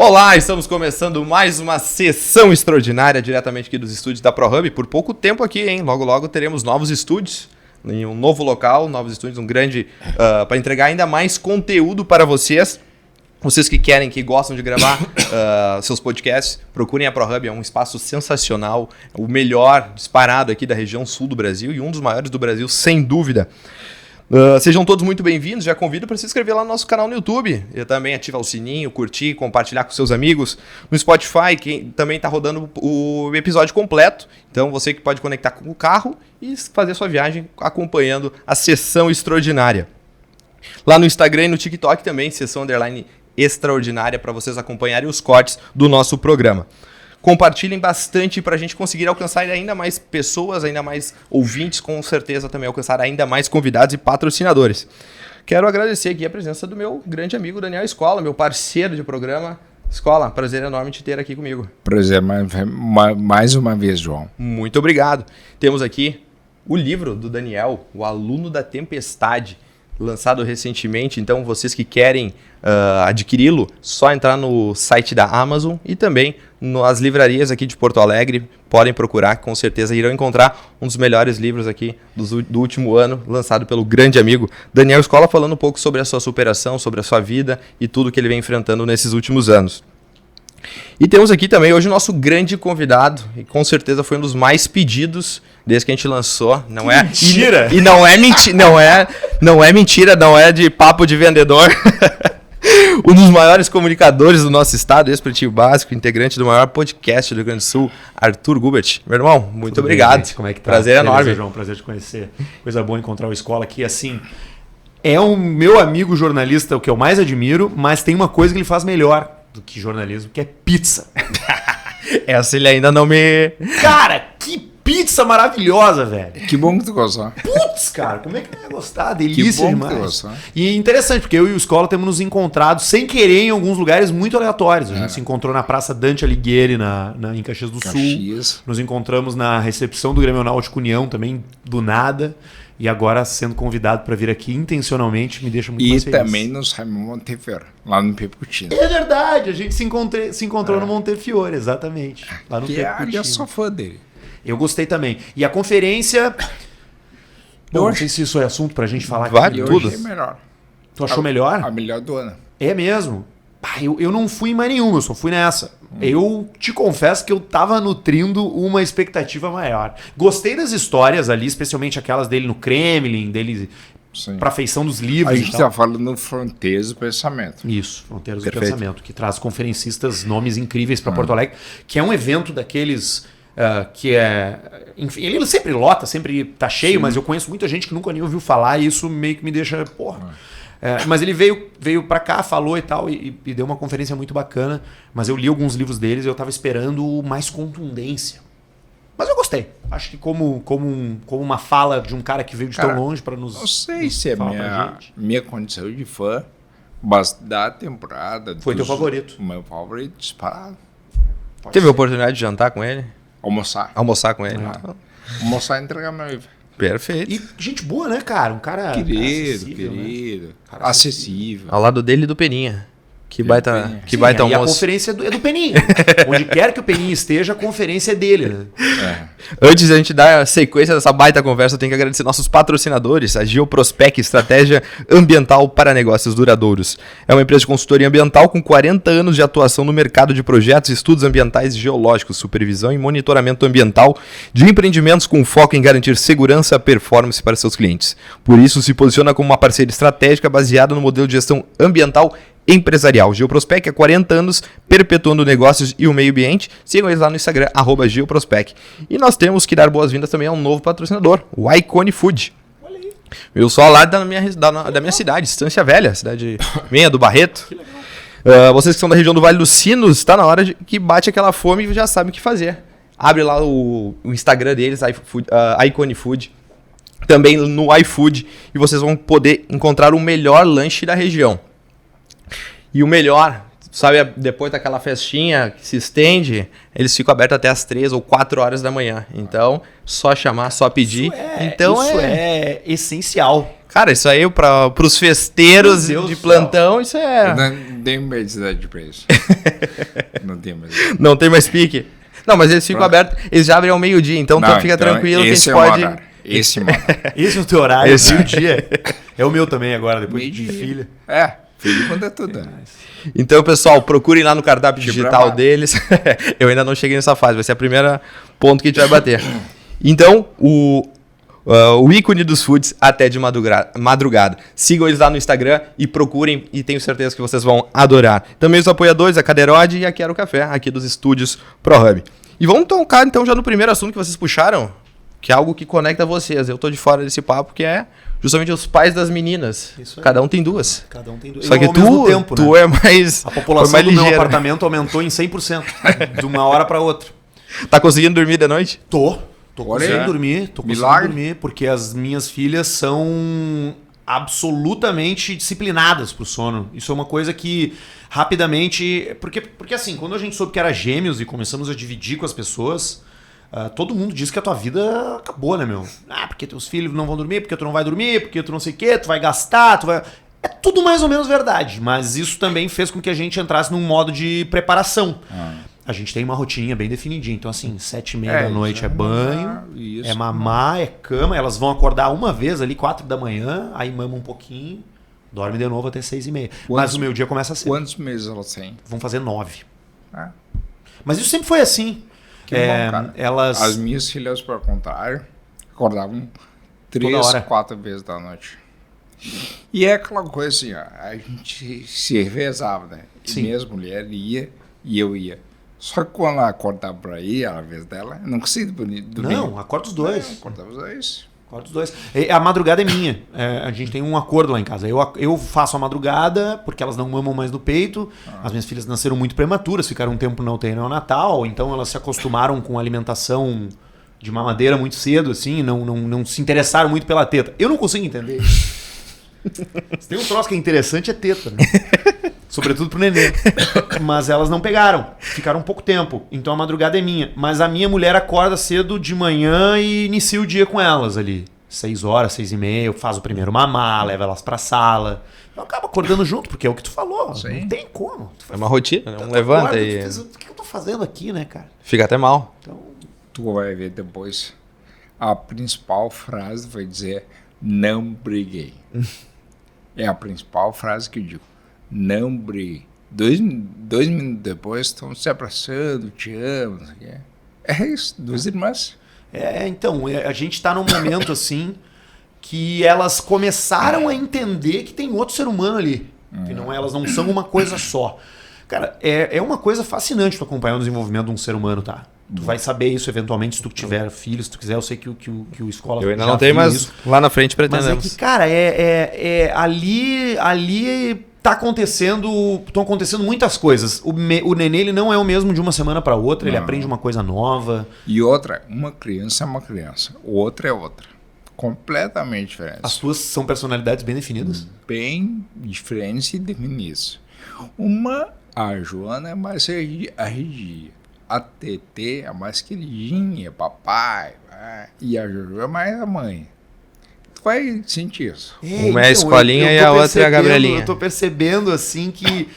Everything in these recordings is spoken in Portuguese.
Olá, estamos começando mais uma sessão extraordinária diretamente aqui dos estúdios da ProHub. Por pouco tempo aqui, hein? Logo, logo teremos novos estúdios, em um novo local, novos estúdios, um grande... para entregar ainda mais conteúdo para vocês. Vocês que querem, que gostam de gravar seus podcasts, procurem a ProHub, é um espaço sensacional, o melhor disparado aqui da região sul do Brasil e um dos maiores do Brasil, sem dúvida. Sejam todos muito bem-vindos, já convido para se inscrever lá no nosso canal no YouTube, e também ativar o sininho, curtir, compartilhar com seus amigos. No Spotify, que também está rodando o episódio completo, então você que pode conectar com o carro e fazer sua viagem acompanhando a sessão extraordinária. Lá no Instagram e no TikTok também, sessão underline extraordinária, para vocês acompanharem os cortes do nosso programa. Compartilhem bastante para a gente conseguir alcançar ainda mais pessoas, ainda mais ouvintes, com certeza também alcançar ainda mais convidados e patrocinadores. Quero agradecer aqui a presença do meu grande amigo Daniel Escola, meu parceiro de programa. Escola, prazer enorme te ter aqui comigo. Prazer mais uma vez, João. Muito obrigado. Temos aqui o livro do Daniel, O Aluno da Tempestade, lançado recentemente, então vocês que querem adquiri-lo, só entrar no site da Amazon e também nas livrarias aqui de Porto Alegre, podem procurar, com certeza irão encontrar um dos melhores livros aqui do último ano, lançado pelo grande amigo Daniel Escola, falando um pouco sobre a sua superação, sobre a sua vida e tudo que ele vem enfrentando nesses últimos anos. E temos aqui também hoje o nosso grande convidado, e com certeza foi um dos mais pedidos desde que a gente lançou. Não é mentira! E não é mentira, não é mentira, não é de papo de vendedor. Um dos maiores comunicadores do nosso estado, ex-pretinho básico, integrante do maior podcast do Rio Grande do Sul, Arthur Gubert. Meu irmão, muito Tudo obrigado. Bem, gente? Como é que tá? Prazer enorme. João, prazer te conhecer. Coisa boa encontrar o Escola aqui, assim. É um meu amigo jornalista, o que eu mais admiro, mas tem uma coisa que ele faz melhor do que jornalismo, que é pizza. Essa ele ainda não me... Cara, que pizza maravilhosa, velho. Que bom que tu gostou. Putz, cara, como é que não ia gostar? Delícia que bom demais. Que tu gostou. E é interessante, porque eu e o Escola temos nos encontrado sem querer em alguns lugares muito aleatórios. A gente se encontrou na Praça Dante Alighieri, em Caxias do Sul. Nos encontramos na recepção do Grêmio Náutico União também, do nada. E agora sendo convidado para vir aqui intencionalmente me deixa muito mais feliz. E também no Raimundo Montefiore, lá no Peputino. É verdade, a gente se encontrou no Montefiore, exatamente. Lá no Peputino. Eu sou fã dele. Eu gostei também. E a conferência... Bom, não sei se isso é assunto pra gente falar vai aqui. tudo. Hoje é melhor. Tu achou melhor? A melhor do ano. É mesmo? Eu não fui em mais nenhuma, eu só fui nessa. Eu te confesso que eu tava nutrindo uma expectativa maior. Gostei das histórias ali, especialmente aquelas dele no Kremlin, dele pra feição dos livros. A gente tá falando Fronteiras do Pensamento. Isso, Fronteiras Perfeito. do Pensamento, que traz conferencistas, nomes incríveis para Porto Alegre, que é um evento daqueles que é... Enfim, ele sempre lota, sempre tá cheio, mas eu conheço muita gente que nunca nem ouviu falar e isso meio que me deixa... Porra. Mas ele veio para cá, falou e tal, e deu uma conferência muito bacana, mas eu li alguns livros deles e eu tava esperando mais contundência. Mas eu gostei. Acho que como uma fala de um cara que veio de tão longe para nos... Não sei se é minha condição de fã, mas da temporada... Foi teu favorito? Meu favorito disparado. Teve a oportunidade de jantar com ele? Almoçar com ele? Almoçar e entregar meu livro. Perfeito. E gente boa, né, cara? Um cara querido. Né? Acessível. Ao lado dele e do Peninha. Que baita E almoço. a conferência é do Peninha. Onde quer que o Peninha esteja, a conferência é dele, né? Antes de a gente dar a sequência dessa baita conversa, eu tenho que agradecer nossos patrocinadores, a Geoprospec, estratégia ambiental para negócios duradouros. É uma empresa de consultoria ambiental com 40 anos de atuação no mercado de projetos, estudos ambientais e geológicos, supervisão e monitoramento ambiental de empreendimentos com foco em garantir segurança e performance para seus clientes. Por isso, se posiciona como uma parceira estratégica baseada no modelo de gestão ambiental empresarial. Geoprospec há 40 anos, perpetuando negócios e o meio ambiente. Sigam eles lá no Instagram, @Geoprospec. E nós temos que dar boas-vindas também a um novo patrocinador, o Icone Food. Eu sou lá da minha cidade, Estância Velha, cidade minha, do Barreto. Vocês que são da região do Vale dos Sinos, está na hora de que bate aquela fome e já sabem o que fazer. Abre lá o Instagram deles, Icone Food. Também no iFood. E vocês vão poder encontrar o melhor lanche da região. E o melhor, sabe, depois daquela festinha que se estende, eles ficam abertos até as 3 ou 4 horas da manhã. Então, só chamar, só pedir. Isso é essencial. Cara, isso aí pros festeiros Meu Deus de do plantão, isso é... Eu não tenho mais idade pra isso. Não tenho mais idade. Não tem mais pique. Não, mas eles ficam abertos, eles já abrem ao meio-dia, então Não, fica tranquilo que a esse gente é pode... o horário. Esse é o horário. Esse é o teu horário, Esse. meio-dia. É o meu também agora, depois de Meio-dia. filha. Filho quando é tudo. Né? Então, pessoal, procurem lá no cardápio Tipo digital amado. deles. Eu ainda não cheguei nessa fase, vai ser a primeira ponto que a gente vai bater. Então, o ícone dos foods até de madrugada. Sigam eles lá no Instagram e procurem, e tenho certeza que vocês vão adorar. Também os apoiadores, a Cadeirode e a Quero Café, aqui dos estúdios ProHub. E vamos tocar então já no primeiro assunto que vocês puxaram, que é algo que conecta vocês. Eu tô de fora desse papo, que é justamente os pais das meninas. Isso aí. Cada um tem duas. Cada um tem duas. Só que ao mesmo tempo, tu né? é mais... A população foi mais do meu ligeira. apartamento aumentou em 100%, de uma hora para outra. Tá conseguindo dormir de noite? Tô Olha, conseguindo dormir, milagre. porque as minhas filhas são absolutamente disciplinadas pro sono. Isso é uma coisa que rapidamente... Porque assim, quando a gente soube que era gêmeos e começamos a dividir com as pessoas, todo mundo diz que a tua vida acabou, né, meu? Porque teus filhos não vão dormir, porque tu não vai dormir, porque tu não sei o quê, tu vai gastar, tu vai... É tudo mais ou menos verdade, mas isso também fez com que a gente entrasse num modo de preparação. A gente tem uma rotininha bem definidinha. Então, assim, 7h30 da noite é banho, isso. é mamar, é cama. Elas vão acordar uma vez ali, 4 da manhã, aí mama um pouquinho, dorme de novo até 6h30. Mas o meu dia começa cedo. Quantos meses elas têm? Vão fazer 9. Ah, Mas isso sempre foi assim. que bom, cara. Elas... As minhas filhas, pelo contrário, acordavam Toda 3, hora. 4 vezes da noite. E é aquela coisa assim, ó, a gente se revezava, né? E Sim. minhas mulheres ia e eu ia. Só que quando ela acordava pra ir, a vez dela, eu não conseguia dormir. Não, acorda os dois. Acordava os dois. Acorda os dois. A madrugada é minha. A gente tem um acordo lá em casa. Eu faço a madrugada porque elas não mamam mais no peito. As minhas filhas nasceram muito prematuras, ficaram um tempo na UTI neonatal, então elas se acostumaram com alimentação de mamadeira muito cedo, assim, não se interessaram muito pela teta. Eu não consigo entender isso. Se tem um troço que é interessante, é teta, né? Sobretudo pro nenê. Mas elas não pegaram. Ficaram um pouco tempo. Então a madrugada é minha. Mas a minha mulher acorda cedo de manhã e inicia o dia com elas ali. 6 horas, 6h30. Eu faço o primeiro mamar, levo elas pra sala. Eu acabo acordando junto, porque é o que tu falou. Sim. Não tem como. É uma rotina, né? Tu Levanta acorda, e... tu diz, o que eu tô fazendo aqui, né, cara? Fica até mal. Então, Tu vai ver depois. A principal frase vai dizer, não briguei. É a principal frase que eu digo. Não briguei. 2 minutos depois estão se abraçando, te amo, não sei o quê. É isso, 2 irmãs. então, a gente tá num momento assim que elas começaram a entender que tem outro ser humano ali. Que não, elas não são uma coisa só. Cara, é uma coisa fascinante tu acompanhar o desenvolvimento de um ser humano, tá? Tu vai saber isso eventualmente se tu tiver filhos, se tu quiser. Eu sei que o Escola Eu ainda já não tenho, viu mas isso. lá na frente Mas pretendemos. é que, cara, ali tá acontecendo, estão acontecendo muitas coisas. O nenê, ele não é o mesmo de uma semana para outra, ele aprende uma coisa nova. E outra, uma criança é uma criança, outra é outra. Completamente diferente. As tuas são personalidades bem definidas. Bem diferentes e definidas. A Joana é mais arredia. A TT é mais queridinha, papai. E a Jojo é mais a mãe. Tu vai sentir isso. Uma é a escolinha e a outra é a Gabrielinha. Eu tô percebendo, assim, que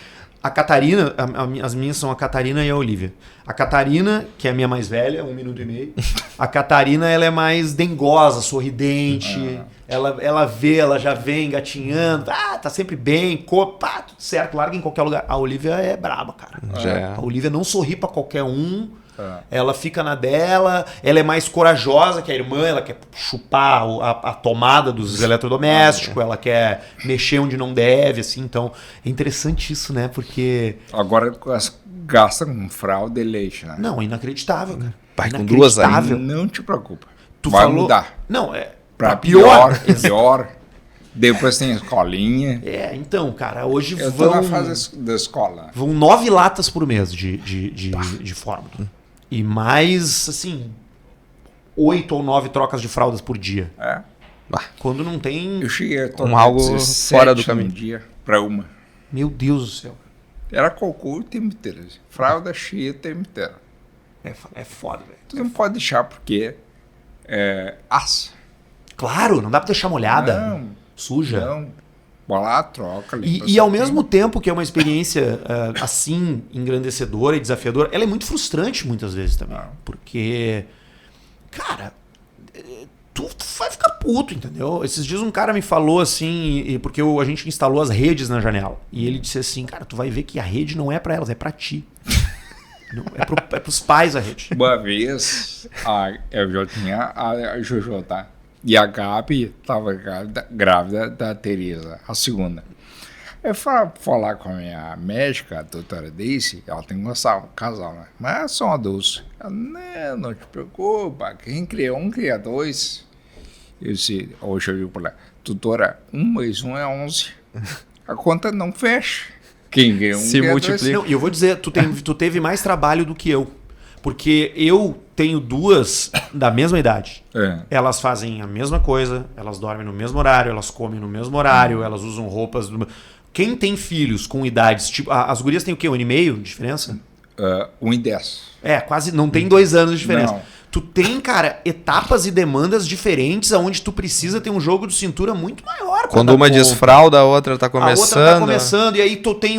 a Catarina, as minhas são a Catarina e a Olivia. A Catarina, que é a minha mais velha, 1 minuto e meio. A Catarina, ela é mais dengosa, sorridente. Ela já vem engatinhando. Tá sempre bem. Tudo certo, larga em qualquer lugar. A Olivia é braba, cara. Já é. A Olivia não sorri pra qualquer um. Ela fica na dela, ela é mais corajosa que a irmã, ela quer chupar a tomada dos eletrodomésticos, ela quer mexer onde não deve, assim, então é interessante isso, né, porque... Agora gastam com fralda e leite, né? Não, inacreditável, cara. Pai, com 2 aí. Não te preocupa. Tu vai falou... mudar. Não, Pra pior. Depois tem a escolinha. Então, cara, hoje Eu tô na fase da escola. vão 9 latas por mês de fórmula. E mais, assim, 8 ou 9 trocas de fraldas por dia. É. Quando não tem... Eu cheguei a Com algo 17 fora do caminho. um dia pra uma. Meu Deus do céu. Era cocô o tempo inteiro. Fralda cheia o tempo inteiro. É foda, velho. Tu não pode deixar porque assa. Claro, não dá pra deixar molhada. Não. Suja. Não, vai lá, troca. E ao mesmo tempo que é uma experiência assim, engrandecedora e desafiadora, ela é muito frustrante muitas vezes também. Porque, cara, tu vai ficar puto, entendeu? Esses dias um cara me falou assim, porque a gente instalou as redes na janela. E ele disse assim, cara, tu vai ver que a rede não é pra elas, é pra ti. Não, é pros pais a rede. Uma vez, eu já tinha a Jojo, tá? E a Gabi estava grávida da Teresa, a segunda. Eu fui falar com a minha médica, a doutora Daisy, ela tem um casal, né? Mas são adultos. Ela, não te preocupa, quem cria um, cria dois. Eu disse, hoje eu digo para ela, doutora, 1 mais 1 é 11. A conta não fecha. Quem cria um, Se cria multiplica. dois. Não, e eu vou dizer, tu teve mais trabalho do que eu. Porque eu tenho 2 da mesma idade. Elas fazem a mesma coisa, elas dormem no mesmo horário, elas comem no mesmo horário, elas usam roupas... Quem tem filhos com idades... Tipo, as gurias têm o quê? 1 ano e meio de diferença? 1 e 10. Quase... Não tem 2 anos de diferença. Não. Tu tem, cara, etapas e demandas diferentes onde tu precisa ter um jogo de cintura muito maior. Quando uma desfralda, a outra tá começando. A outra tá começando, e aí tu tem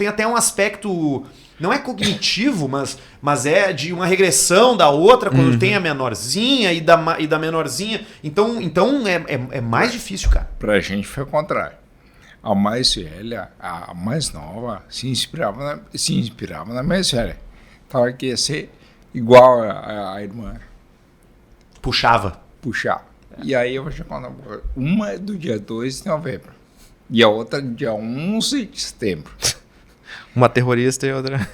até um aspecto, não é cognitivo, mas é de uma regressão da outra quando tem a menorzinha e da menorzinha. Então é mais difícil, cara. Pra gente foi o contrário. A mais velha, a mais nova, se inspirava na mais velha. Tava que ia ser igual a irmã. Puxava. E aí eu vou te contar uma é do dia 2 de novembro e a outra do dia 11 de setembro. Uma terrorista e outra...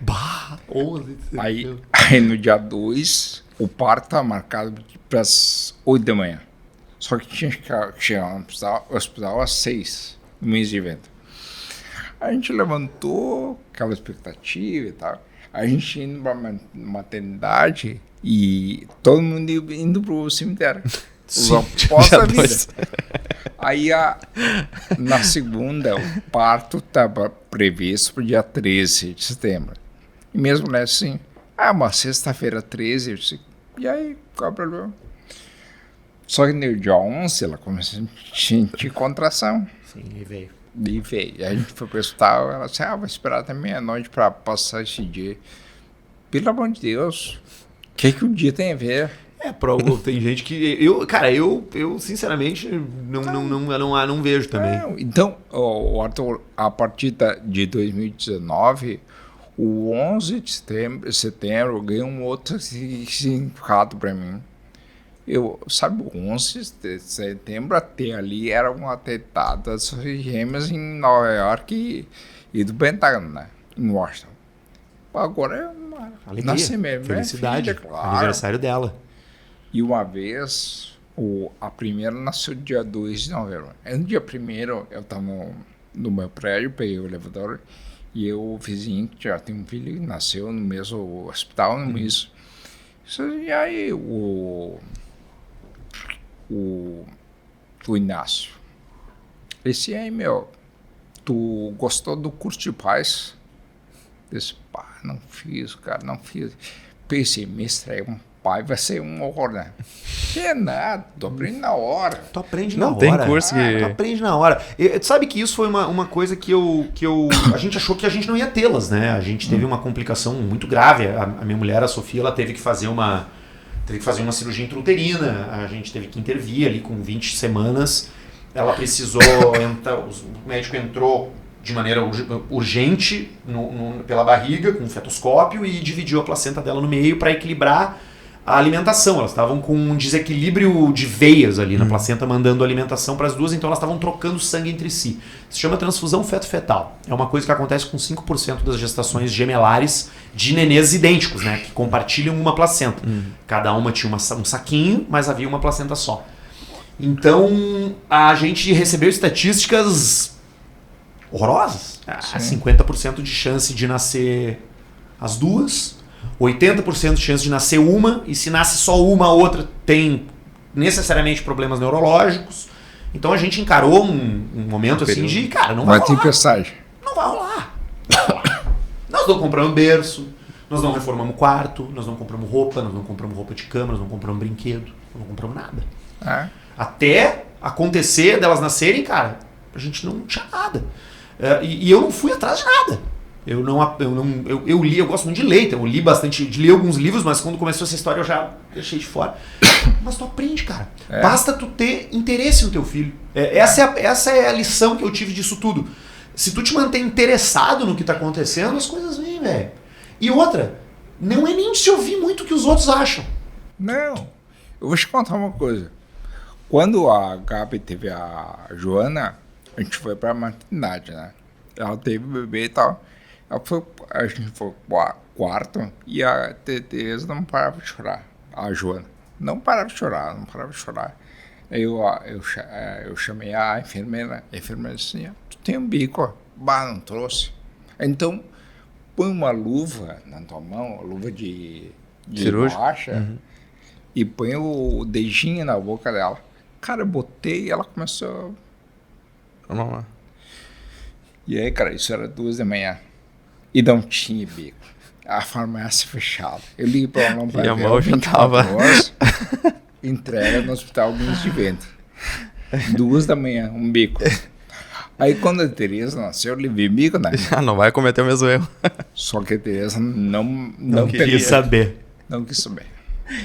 Bah, 11. Aí no dia 2 o parto estava marcado para as 8 da manhã. Só que tinha que chegar no hospital às 6 no mês de evento. A gente levantou aquela expectativa e tal. A gente indo para a maternidade e todo mundo indo para o cemitério. Após a vida. Aí na segunda, o parto estava previsto para o dia 13 de setembro. E mesmo assim, uma sexta-feira 13, eu disse, e aí, qual é o problema? Só que no dia 11 ela começou a sentir contração. Sim, e veio. E a gente foi para o hospital, ela disse, vou esperar até meia-noite para passar esse dia. Pelo amor de Deus, o que o dia tem a ver? Tem gente que... Eu sinceramente, não vejo também. Então, Arthur, a partir de 2019, o 11 de setembro ganhou um outro significado para mim. Sabe, o 11 de setembro até ali era um atentado das gêmeas em Nova York e do Pentágono, né? Em Washington. Agora é uma nascimento, felicidade, filha, claro. Aniversário dela. E uma vez, a primeira nasceu dia 2 de novembro. No dia 1º, eu estava no meu prédio, peguei o elevador, e o vizinho, que já tem um filho, nasceu no mesmo hospital, no mesmo. E aí, o Inácio, esse aí, tu gostou do curso de paz? Eu disse, não fiz, cara, não fiz. Pensei, me estreia um pai, vai ser um horror, né? Que nada, tu aprende na hora. Tu aprende na hora. Não tem curso que... Tu aprende na hora. Tu sabe que isso foi uma coisa que a gente achou que a gente não ia tê-las, né? A gente teve uma complicação muito grave. A minha mulher, a Sofia, ela teve que fazer uma cirurgia intrauterina. A gente teve que intervir ali com 20 semanas. Ela precisou entrar, o médico entrou de maneira urgente pela barriga, com um fetoscópio, e dividiu a placenta dela no meio para equilibrar a alimentação. Elas estavam com um desequilíbrio de veias ali na placenta, mandando alimentação para as duas, então elas estavam trocando sangue entre si. Se chama transfusão feto-fetal. É uma coisa que acontece com 5% das gestações gemelares de nenês idênticos, né, que compartilham uma placenta. Cada uma tinha um saquinho, mas havia uma placenta só. Então, a gente recebeu estatísticas horrorosas. 50% de chance de nascer as duas, 80% de chance de nascer uma, e se nasce só uma, a outra tem necessariamente problemas neurológicos. Então a gente encarou um momento assim de, cara, não vai rolar. Tempestade. Não vai rolar. Nós não compramos berço, nós não reformamos quarto, nós não compramos roupa de cama, nós não compramos brinquedo, nós não compramos nada. Até acontecer, delas nascerem, cara, a gente não tinha nada. E eu não fui atrás de nada. Eu li, eu gosto muito de ler, então eu li bastante, de ler alguns livros, mas quando começou essa história eu já deixei de fora. Mas tu aprende, cara. Basta tu ter interesse no teu filho. Essa é a lição que eu tive disso tudo. Se tu te mantém interessado no que tá acontecendo, as coisas vêm, velho. E outra, não é nem de se ouvir muito o que os outros acham. Não. Eu vou te contar uma coisa. Quando a Gabi teve a Joana, a gente foi pra maternidade, né? Ela teve o bebê e tal. A gente foi pro quarto e a Tereza não parava de chorar. A Joana. Não parava de chorar. Aí eu chamei a enfermeira. A enfermeira disse assim, tu tem um bico? Bah, não trouxe. Então, põe uma luva na tua mão, luva de borracha, e põe o dedinho na boca dela. Cara, eu botei e ela começou... Vamos lá. E aí, cara, isso era 2 da manhã. E não tinha bico. A farmácia fechada. Eu liguei pra ela e a mão já tava... Entrega no hospital Guinness de Vento. 2 da manhã, um bico. Aí quando a Tereza nasceu, eu levei bico, né? Não vai cometer o mesmo erro. Só que a Tereza não queria saber. Não quis saber.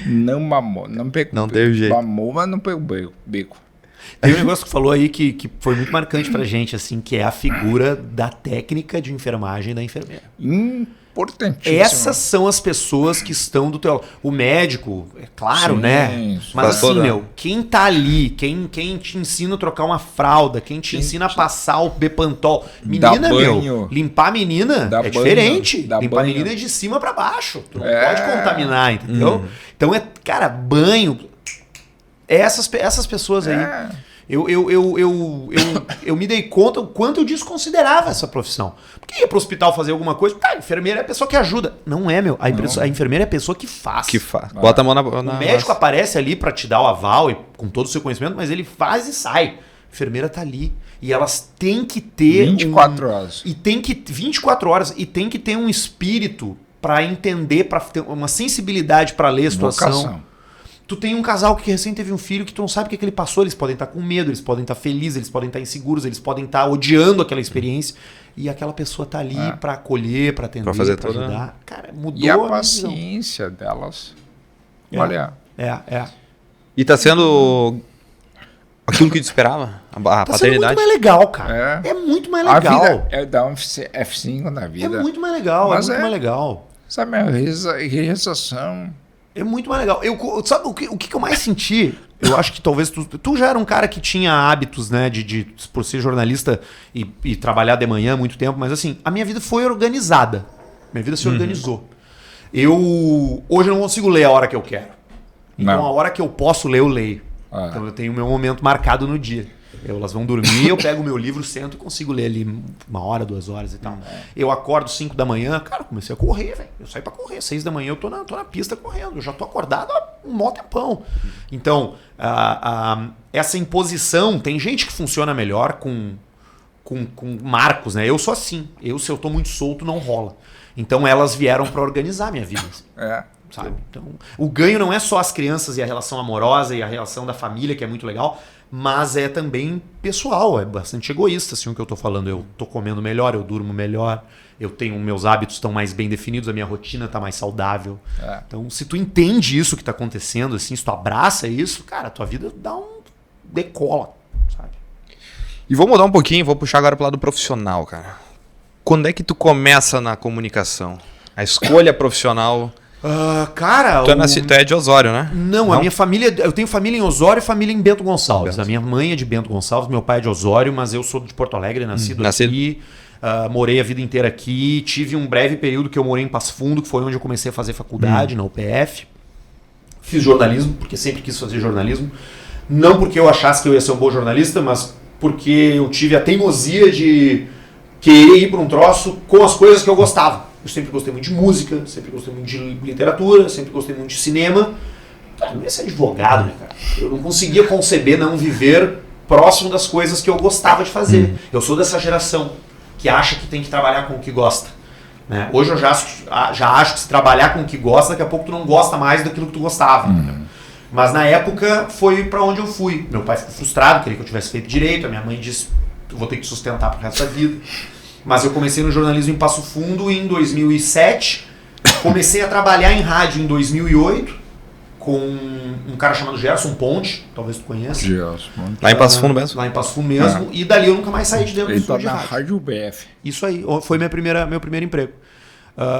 Não mamou, não pegou. Não teve jeito. Mamou, mas não pegou bico. Tem um negócio que tu falou aí que foi muito marcante pra gente, assim, que é a figura da técnica de enfermagem da enfermeira. Importantíssimo. Essas são as pessoas que estão do teu... O médico, é claro, Sim, né? Mas assim, toda. meu, quem tá ali, quem te ensina a trocar uma fralda, quem te ensina a passar o Bepantol. Menina, meu, limpar a menina é diferente. Limpar a menina é de cima pra baixo. Tu não pode contaminar, entendeu? Então cara, banho... Essas pessoas aí... Eu me dei conta o quanto eu desconsiderava essa profissão. Porque ia pro hospital fazer alguma coisa, a enfermeira é a pessoa que ajuda. Não é, meu. A enfermeira é a pessoa que faz. Bota a mão na O médico aparece ali pra te dar o aval e com todo o seu conhecimento, mas ele faz e sai. A enfermeira tá ali. E elas têm que ter... 24 horas. 24 horas. E tem que ter um espírito pra entender, pra ter uma sensibilidade pra ler a situação. Vocação. Tu tem um casal que recém teve um filho que tu não sabe o que ele passou, eles podem estar com medo, eles podem estar felizes, eles podem estar inseguros, eles podem estar odiando aquela experiência. E aquela pessoa tá ali pra acolher, pra atender, pra ajudar. Cara, mudou e a visão. paciência delas. Olha. E tá sendo aquilo que tu esperava? A Tá paternidade? sendo muito mais legal, cara. É muito mais legal. A vida é dar um F5 na vida. É muito mais legal, Mas mais legal. Sabe, a realização... É muito mais legal. Sabe o que eu mais senti? Eu acho que talvez tu já era um cara que tinha hábitos, né, de por ser jornalista e trabalhar de manhã há muito tempo, mas assim, a minha vida foi organizada. Minha vida se organizou. Hoje eu não consigo ler a hora que eu quero. Então a hora que eu posso ler, eu leio. Então eu tenho o meu momento marcado no dia. Elas vão dormir, eu pego o meu livro, sento e consigo ler ali 1 hora, 2 horas e tal. Eu acordo 5 da manhã, cara, comecei a correr, velho. Eu saí pra correr, 6 da manhã eu tô na pista correndo. Eu já tô acordado há um mó tempão. Então, essa imposição, tem gente que funciona melhor com marcos, né? Eu sou assim. Se eu tô muito solto, não rola. Então elas vieram pra organizar a minha vida. Sabe? Então, o ganho não é só as crianças e a relação amorosa e a relação da família, que é muito legal, mas é também pessoal, é bastante egoísta assim, o que eu tô falando. Eu tô comendo melhor, eu durmo melhor, meus hábitos estão mais bem definidos, a minha rotina tá mais saudável. Então, se tu entende isso que tá acontecendo, assim, se tu abraça isso, cara, a tua vida decola, sabe? E vou mudar um pouquinho, vou puxar agora pro lado profissional, cara. Quando é que tu começa na comunicação? A escolha profissional... Cara... Tu é de Osório, né? Não, a minha família... Eu tenho família em Osório e família em Bento Gonçalves. A minha mãe é de Bento Gonçalves, meu pai é de Osório, mas eu sou de Porto Alegre, nascido aqui. Morei a vida inteira aqui. Tive um breve período que eu morei em Passo Fundo, que foi onde eu comecei a fazer faculdade, na UPF. Fiz jornalismo, porque sempre quis fazer jornalismo. Não porque eu achasse que eu ia ser um bom jornalista, mas porque eu tive a teimosia de querer ir para um troço com as coisas que eu gostava. Eu sempre gostei muito de música, sempre gostei muito de literatura, sempre gostei muito de cinema. Cara, eu não ia ser advogado, né, cara? Eu não conseguia conceber não viver próximo das coisas que eu gostava de fazer. Eu sou dessa geração que acha que tem que trabalhar com o que gosta. Né? Hoje eu já acho que se trabalhar com o que gosta, daqui a pouco tu não gosta mais daquilo que tu gostava. Mas na época foi pra onde eu fui. Meu pai ficou frustrado, queria que eu tivesse feito direito. A minha mãe disse, eu vou ter que sustentar pro resto da vida. Mas eu comecei no jornalismo em Passo Fundo em 2007. Comecei a trabalhar em rádio em 2008 com um cara chamado Gerson Ponte, talvez tu conheça. Lá em Passo Fundo mesmo? Lá em Passo Fundo mesmo. E dali eu nunca mais saí de dentro do estúdio de rádio. Rádio BF. Isso aí, foi meu primeiro emprego.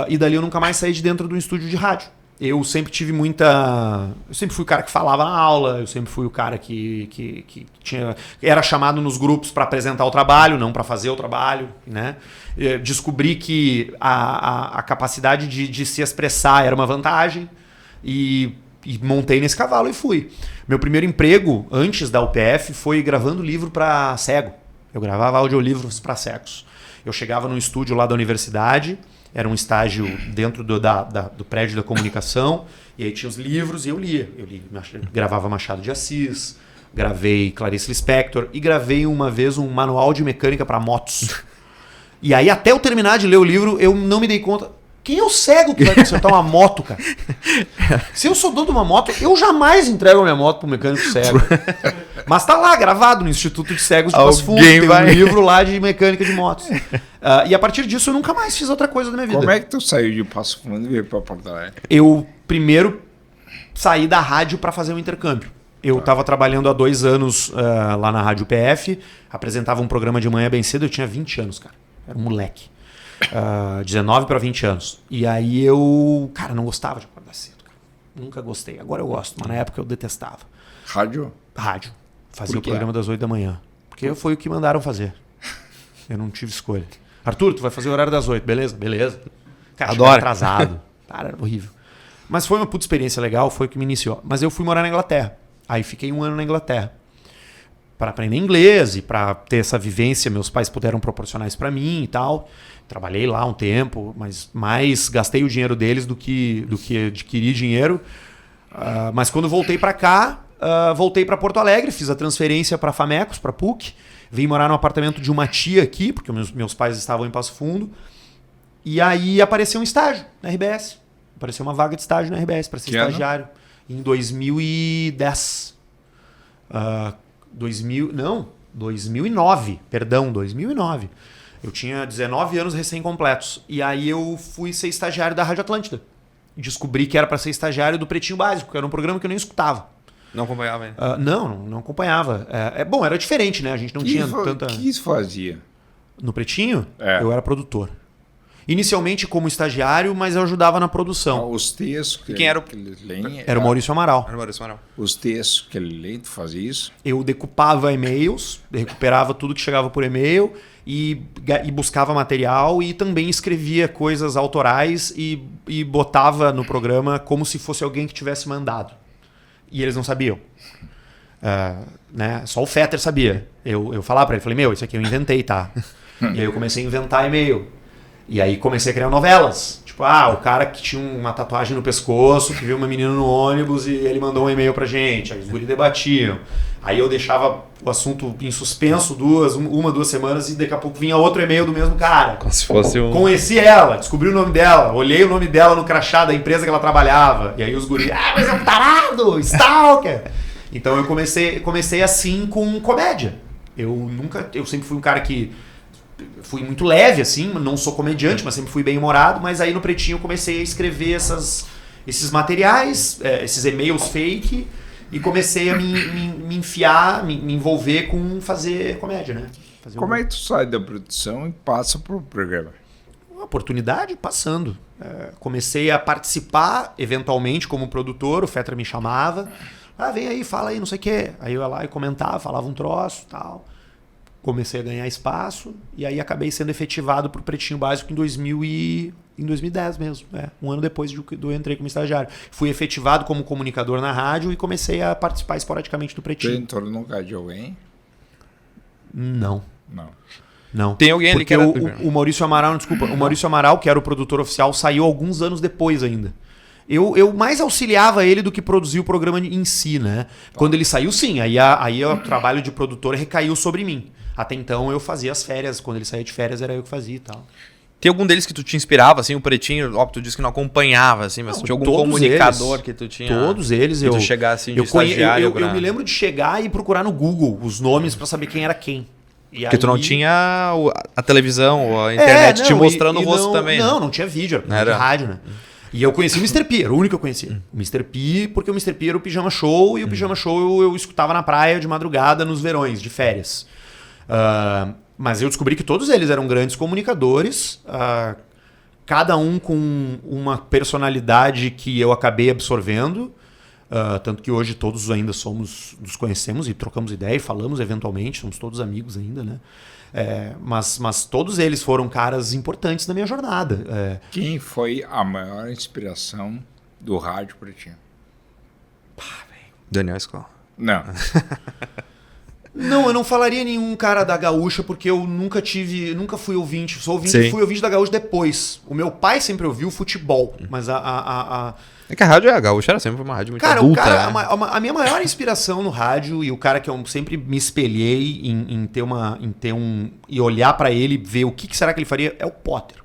E dali eu nunca mais saí de dentro do estúdio de rádio. Eu sempre tive muita... Eu sempre fui o cara que falava na aula, eu sempre fui o cara que era chamado nos grupos para apresentar o trabalho, não para fazer o trabalho, né? Descobri que a capacidade de se expressar era uma vantagem e montei nesse cavalo e fui. Meu primeiro emprego, antes da UPF, foi gravando livro para cego. Eu gravava audiolivros para cegos. Eu chegava num estúdio lá da universidade, era um estágio dentro do prédio da comunicação, e aí tinha os livros e eu lia. Gravava Machado de Assis, gravei Clarice Lispector e gravei uma vez um manual de mecânica para motos. E aí até eu terminar de ler o livro, eu não me dei conta... Quem é o cego que vai consertar uma moto, cara? Se eu sou dono de uma moto, eu jamais entrego a minha moto pro mecânico cego. Mas tá lá, gravado no Instituto de Cegos de Passo Fundo. Tem um livro lá de mecânica de motos. E a partir disso eu nunca mais fiz outra coisa na minha vida. Como é que tu saiu de Passo Fundo e veio pra Porto Alegre? Eu primeiro saí da rádio para fazer um intercâmbio. Eu estava trabalhando há 2 anos lá na Rádio PF, apresentava um programa de manhã bem cedo, eu tinha 20 anos, cara. Era um moleque. 19 para 20 anos. E aí eu, cara, não gostava de acordar cedo, cara. Nunca gostei. Agora eu gosto, mas na época eu detestava. Rádio? Rádio. Fazia o programa das 8 da manhã. Porque foi o que mandaram fazer. Eu não tive escolha. Arthur, tu vai fazer o horário das 8, beleza? Beleza. Cara, adoro. Atrasado. Cara, era horrível. Mas foi uma puta experiência legal, foi o que me iniciou. Mas eu fui morar na Inglaterra. Aí fiquei 1 ano na Inglaterra. Para aprender inglês e para ter essa vivência, meus pais puderam proporcionar isso para mim e tal. Trabalhei lá um tempo, mas mais gastei o dinheiro deles do que adquiri dinheiro. Mas quando voltei para cá, voltei para Porto Alegre, fiz a transferência para Famecos, para PUC. Vim morar no apartamento de uma tia aqui, porque meus pais estavam em Passo Fundo. E aí apareceu um estágio na RBS. Apareceu uma vaga de estágio na RBS para ser estagiário. Em 2010. 2009. Perdão, 2009. Eu tinha 19 anos recém-completos. E aí eu fui ser estagiário da Rádio Atlântida. Descobri que era para ser estagiário do Pretinho Básico, que era um programa que eu nem escutava. Não acompanhava ainda? Não acompanhava. Bom, era diferente, né? A gente não tinha tanta... O que isso fazia? No Pretinho, eu era produtor. Inicialmente como estagiário, mas eu ajudava na produção. Os textos que quem era o... ele lê... Era o Maurício Amaral. Os textos que ele lê, tu fazia isso? Eu decupava e-mails, recuperava tudo que chegava por e-mail e buscava material e também escrevia coisas autorais e botava no programa como se fosse alguém que tivesse mandado. E eles não sabiam. Né? Só o Fetter sabia. Eu falava pra ele, falei, isso aqui eu inventei, tá? E aí eu comecei a inventar e-mail. E aí comecei a criar novelas. Tipo, o cara que tinha uma tatuagem no pescoço, que viu uma menina no ônibus e ele mandou um e-mail pra gente. Aí os guris debatiam. Aí eu deixava o assunto em suspenso 2 semanas e daqui a pouco vinha outro e-mail do mesmo cara. Como se fosse um... Conheci ela, descobri o nome dela, olhei o nome dela no crachá da empresa que ela trabalhava. E aí os guris, mas é um tarado, stalker. Então eu comecei assim com comédia. Eu sempre fui um cara que... Fui muito leve, assim, não sou comediante, mas sempre fui bem-humorado, mas aí no Pretinho eu comecei a escrever esses materiais, esses e-mails fake, e comecei a me enfiar, me envolver com fazer comédia, né? Como é que tu sai da produção e passa pro programa? Uma oportunidade passando. Comecei a participar, eventualmente, como produtor, o Fetra me chamava, vem aí, fala aí, não sei o quê. Aí eu ia lá e comentava, falava um troço, tal. Comecei a ganhar espaço e aí acabei sendo efetivado para o Pretinho Básico em 2010 mesmo. 1 ano depois de eu entrei como estagiário. Fui efetivado como comunicador na rádio e comecei a participar esporadicamente do Pretinho. Tu entrou no lugar de alguém? Não. Tem alguém ali que era... o Maurício Amaral, o Maurício Amaral, que era o produtor oficial, saiu alguns anos depois ainda. Eu mais auxiliava ele do que produzia o programa em si, né? Quando ele saiu, sim. Aí o trabalho de produtor recaiu sobre mim. Até então eu fazia as férias. Quando ele saía de férias era eu que fazia e tal. Tem algum deles que tu te inspirava, assim, o Pretinho, ó, tu disse que não acompanhava, assim, mas Não, tinha algum todos comunicador eles, que tu tinha... Todos eles. Que tu chegar assim de estagiário eu me lembro de chegar e procurar no Google os nomes pra saber quem era quem. Porque tu não tinha a televisão ou a internet te mostrando o rosto também. Não tinha vídeo, era de rádio, né? E eu conheci o Mr. P, era o único que eu conhecia. O Mr. P, porque o Mr. P era o Pijama Show, e o Pijama Show eu escutava na praia de madrugada, nos verões, de férias. Mas eu descobri que todos eles eram grandes comunicadores, cada um com uma personalidade que eu acabei absorvendo. Tanto que hoje todos ainda nos conhecemos e trocamos ideia e falamos eventualmente, somos todos amigos ainda, né? Mas todos eles foram caras importantes na minha jornada. Quem foi a maior inspiração do rádio para ti? Daniel Escola. Não. Não, eu não falaria nenhum cara da Gaúcha, porque eu nunca fui ouvinte. Fui ouvinte da Gaúcha depois. O meu pai sempre ouviu futebol, mas É que a Gaúcha era sempre uma rádio muito adulta. Né? A minha maior inspiração no rádio, e o cara que eu sempre me espelhei e olhar pra ele, ver o que será que ele faria, é o Potter.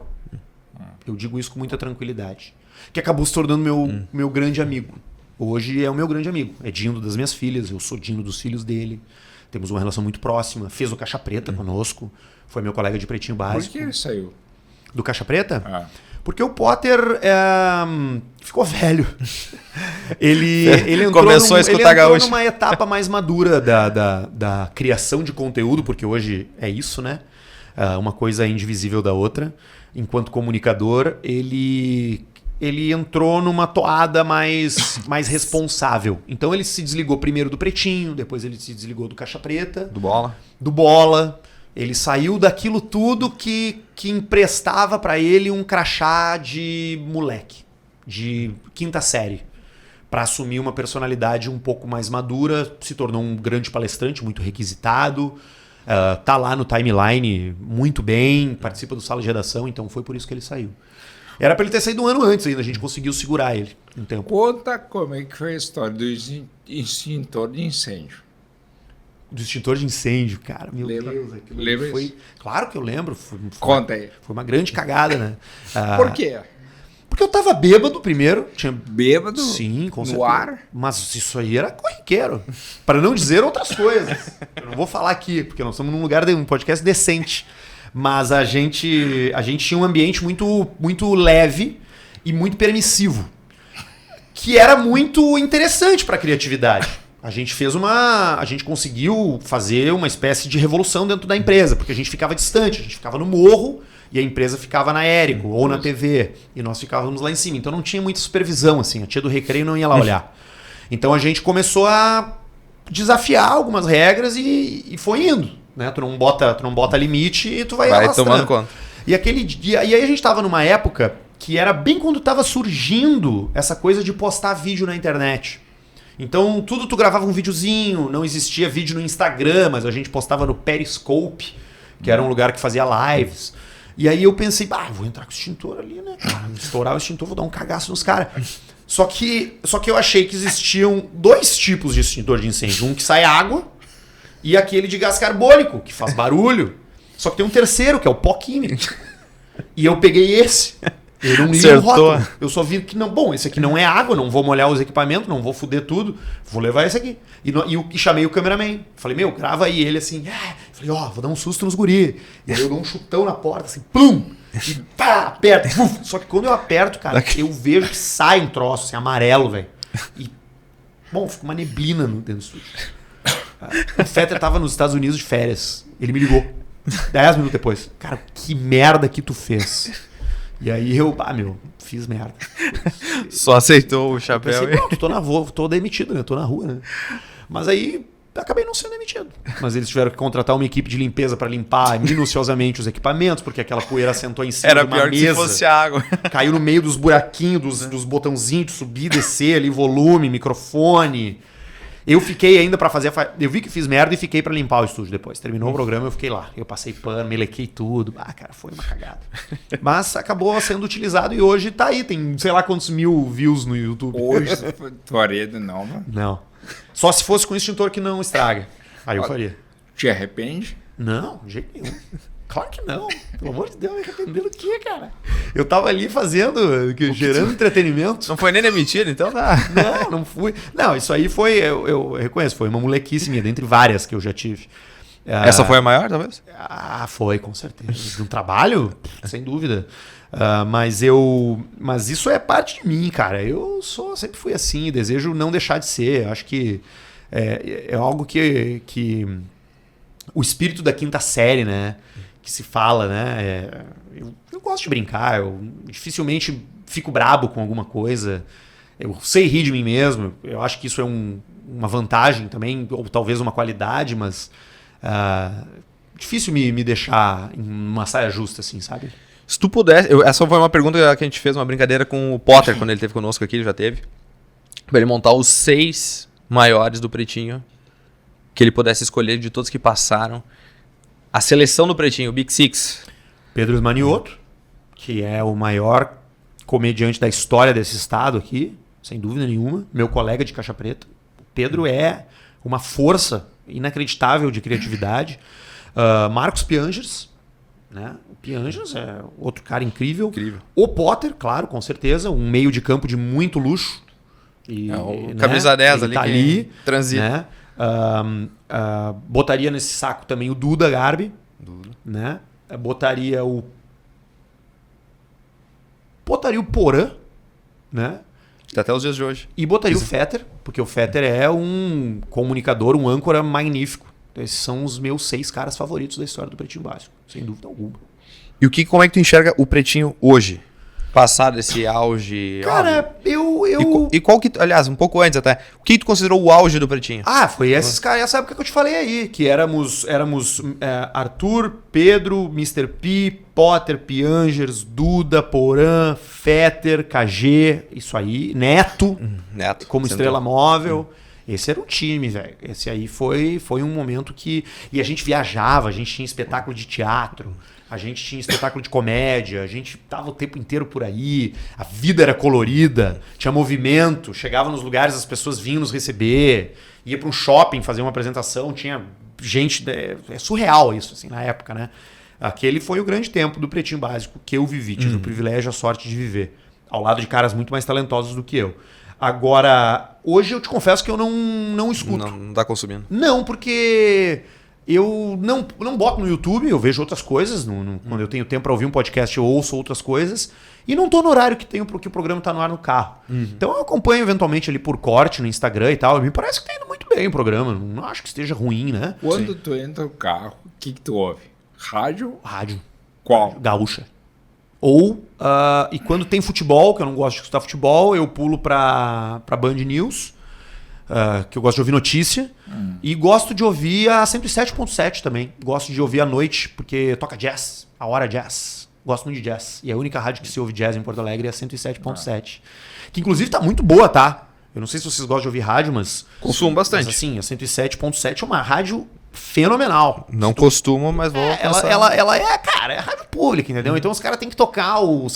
Eu digo isso com muita tranquilidade. Que acabou se tornando meu grande amigo. Hoje é o meu grande amigo. É Dindo das minhas filhas, eu sou Dindo dos filhos dele. Temos uma relação muito próxima. Fez o Caixa Preta conosco. Foi meu colega de Pretinho Básico. Por que ele saiu? Do Caixa Preta? Porque o Potter ficou velho. Ele entrou, Começou a escutar Gaúcha. Numa etapa mais madura da criação de conteúdo, porque hoje é isso, né? Uma coisa é indivisível da outra. Enquanto comunicador, ele entrou numa toada mais responsável. Então ele se desligou primeiro do Pretinho, depois ele se desligou do Caixa Preta. Do Bola. Ele saiu daquilo tudo que emprestava pra ele um crachá de moleque, de quinta série, pra assumir uma personalidade um pouco mais madura, se tornou um grande palestrante, muito requisitado, tá lá no timeline muito bem, participa do Sala de Redação, então foi por isso que ele saiu. Era pra ele ter saído um ano antes ainda, a gente conseguiu segurar ele um tempo. Conta como é que foi a história do extintor de incêndio. Do extintor de incêndio, cara. Meu Lembra? Deus. Aquilo Lembra foi... isso? Claro que eu lembro. Conta aí. Foi uma grande cagada, né? Por quê? Porque eu tava bêbado primeiro. Bêbado? Sim, com certeza. No ar? Mas isso aí era corriqueiro. Para não dizer outras coisas. Eu não vou falar aqui, porque nós estamos num lugar de um podcast decente. Mas a gente tinha um ambiente muito, muito leve e muito permissivo. Que era muito interessante para a criatividade. A gente conseguiu fazer uma espécie de revolução dentro da empresa, porque a gente ficava distante, a gente ficava no morro e a empresa ficava na Érico ou na TV e nós ficávamos lá em cima. Então não tinha muita supervisão, assim, a tia do recreio não ia lá olhar. Então a gente começou a desafiar algumas regras e foi indo, né? Tu não bota limite e tu vai arrastando. Tomando conta. E aí a gente tava numa época que era bem quando tava surgindo essa coisa de postar vídeo na internet. Então, tu gravava um videozinho, não existia vídeo no Instagram, mas a gente postava no Periscope, que era um lugar que fazia lives. E aí eu pensei, vou entrar com o extintor ali, né, cara? Estourar o extintor, vou dar um cagaço nos caras. Só que eu achei que existiam dois tipos de extintor de incêndio. Um que sai água e aquele de gás carbônico, que faz barulho. Só que tem um terceiro, que é o pó químico. E eu peguei esse. Eu não li o rótulo. Eu só vi que não. Bom, esse aqui não é água, não vou molhar os equipamentos, não vou foder tudo. Vou levar esse aqui. E chamei o cameraman. Falei, grava aí. Ele assim, falei, vou dar um susto nos guri. E aí eu dou um chutão na porta, assim, plum! E pá, aperto. Só que quando eu aperto, cara, eu vejo que sai um troço, assim, amarelo, velho. E, bom, fica uma neblina dentro do estúdio. O Fetter tava nos Estados Unidos de férias. Ele me ligou 10 minutos depois. Cara, que merda que tu fez? E aí eu, fiz merda. Só aceitou o chapéu. Pensei, tô demitido, né? Tô na rua, né? Mas aí acabei não sendo demitido. Mas eles tiveram que contratar uma equipe de limpeza para limpar minuciosamente os equipamentos, porque aquela poeira sentou em cima de uma mesa. Era pior que se fosse água. Caiu no meio dos buraquinhos, dos botãozinhos de subir e descer ali, volume, microfone. Eu fiquei ainda pra fazer... Eu vi que fiz merda e fiquei pra limpar o estúdio depois. Terminou o programa, eu fiquei lá. Eu passei pano, melequei tudo. Cara, foi uma cagada. Mas acabou sendo utilizado e hoje tá aí. Tem sei lá quantos mil views no YouTube. Hoje tu faria de novo? Não. Só se fosse com extintor que não estraga. Aí eu faria. Te arrepende? Não, de jeito nenhum. claro que não. Pelo amor de Deus, me arrepender do quê, cara? Eu tava ali fazendo, gerando entretenimento. Não foi nem demitido, então tá. Não fui. Não, isso aí foi, eu reconheço, foi uma molequice minha, dentre várias que eu já tive. Essa foi a maior, talvez? Foi, com certeza. De um trabalho, sem dúvida. Mas isso é parte de mim, cara. Eu sempre fui assim, desejo não deixar de ser. Eu acho que é algo que o espírito da quinta série, né? Que se fala, né? Eu gosto de brincar, eu dificilmente fico brabo com alguma coisa. Eu sei rir de mim mesmo. Eu acho que isso é uma vantagem também, ou talvez uma qualidade, mas difícil me deixar em uma saia justa, assim, sabe? Se tu pudesse... essa foi uma pergunta que a gente fez, uma brincadeira com o Potter, quando ele esteve conosco aqui, ele já teve. Pra ele montar os 6 maiores do Pretinho, que ele pudesse escolher de todos que passaram. A seleção do Pretinho, o Big Six. Pedro Esmanioto, que é o maior comediante da história desse estado aqui, sem dúvida nenhuma. Meu colega de Caixa Preta. O Pedro é uma força inacreditável de criatividade. Marcos Piangers, né? O Piangers é outro cara incrível. O Potter, claro, com certeza. Um meio de campo de muito luxo. E, camisa 10 ali, tá ali, transita. Né? Botaria nesse saco também o Duda Garbi. Né? Botaria o Porã, né? Até os dias de hoje. E botaria o Fetter, porque o Fetter é um comunicador, um âncora magnífico. Então, esses são os meus 6 caras favoritos da história do Pretinho Básico, sem dúvida alguma. E como é que tu enxerga o Pretinho hoje? Passado esse auge... Cara, E qual que... Aliás, um pouco antes até. O que tu considerou o auge do Pretinho? Foi essa época que eu te falei aí, que éramos Arthur, Pedro, Mr. P, Potter, Piangers, Duda, Porã, Fetter, KG, isso aí, Neto como estrela móvel. Esse era o time, velho. Esse aí foi um momento que... E a gente viajava, a gente tinha espetáculo de teatro, a gente tinha espetáculo de comédia, a gente tava o tempo inteiro por aí, a vida era colorida, tinha movimento, chegava nos lugares, as pessoas vinham nos receber, ia para um shopping fazer uma apresentação, tinha gente... É surreal isso, assim, na época, né? Aquele foi o grande tempo do Pretinho Básico que eu vivi, tive o privilégio, a sorte de viver, ao lado de caras muito mais talentosos do que eu. Agora, hoje eu te confesso que eu não escuto. Não tá consumindo. Não, porque eu não boto no YouTube, eu vejo outras coisas. Quando eu tenho tempo para ouvir um podcast, eu ouço outras coisas. E não tô no horário que o programa tá no ar no carro. Então eu acompanho eventualmente ali por corte no Instagram e tal. Me parece que tá indo muito bem o programa. Não acho que esteja ruim, né? Quando tu entra no carro, o que tu ouve? Rádio? Rádio. Qual? Gaúcha. E quando tem futebol, que eu não gosto de escutar futebol, eu pulo pra Band News, que eu gosto de ouvir notícia. E gosto de ouvir a 107.7 também. Gosto de ouvir à noite, porque toca jazz, a hora jazz. Gosto muito de jazz. E a única rádio que se ouve jazz em Porto Alegre é a 107.7. Que inclusive tá muito boa, tá? Eu não sei se vocês gostam de ouvir rádio, mas... Consumo bastante. Mas assim, a 107.7 é uma rádio fenomenal. Não costumo, mas vou... Ela é rádio pública, entendeu? Então os caras têm que tocar o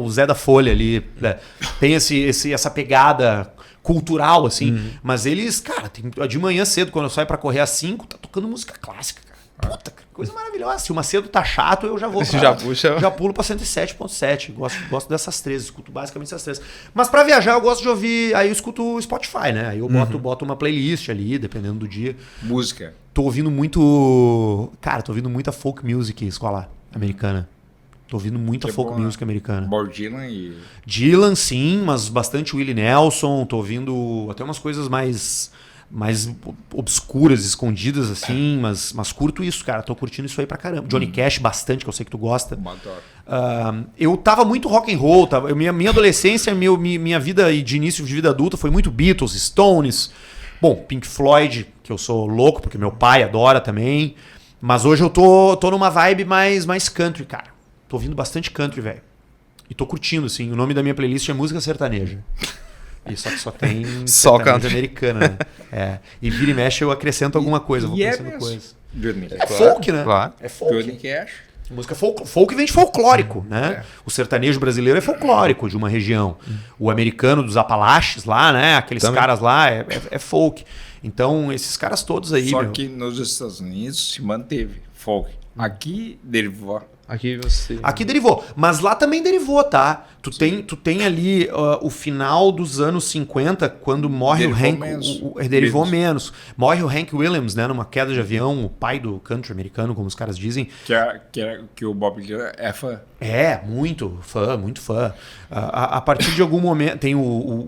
Zé da Folha ali. Né? Tem essa pegada cultural, assim. Mas eles, cara, de manhã cedo, quando eu saio pra correr às 5, tá tocando música clássica, cara. Puta, coisa maravilhosa. Se o Macedo tá chato, eu já vou já pulo pra 107.7. Gosto dessas 3, escuto basicamente essas 3. Mas pra viajar eu gosto de ouvir, aí eu escuto o Spotify, né? Aí eu boto uma playlist ali, dependendo do dia. Música. Tô ouvindo muita folk music escolar americana. Tô ouvindo muita folk music americana. Bob Dylan e... Dylan, sim, mas bastante Willie Nelson. Tô ouvindo até umas coisas mais obscuras, escondidas, assim, mas curto isso, cara. Tô curtindo isso aí pra caramba. Johnny Cash, bastante, que eu sei que tu gosta. Eu tava muito rock and roll. Minha adolescência, minha vida de início de vida adulta foi muito Beatles, Stones. Bom, Pink Floyd, que eu sou louco, porque meu pai adora também. Mas hoje eu tô numa vibe mais country, cara. Tô ouvindo bastante country, velho. E tô curtindo, assim. O nome da minha playlist é Música Sertaneja. E só tem sertaneja americana, né? E vira e mexe eu acrescento alguma coisa. Vou pensando coisa. É folk, né? Claro. É folk. Johnny Cash. Música folk vem de folclórico, né? O sertanejo brasileiro é folclórico de uma região. O americano dos Apalaches lá, né? Aqueles caras lá é folk. Então, esses caras todos aí... Só meu, que nos Estados Unidos se manteve folk. Aqui derivou. Aqui você... Aqui derivou, mas lá também derivou, tá? Tu tem ali o final dos anos 50, quando morre Derivou o Hank... menos. Derivou menos. Morre o Hank Williams, né? Numa queda de avião, o pai do country americano, como os caras dizem. Que o Bob Dylan é fã. É, muito fã, muito fã. A partir de algum momento... Tem o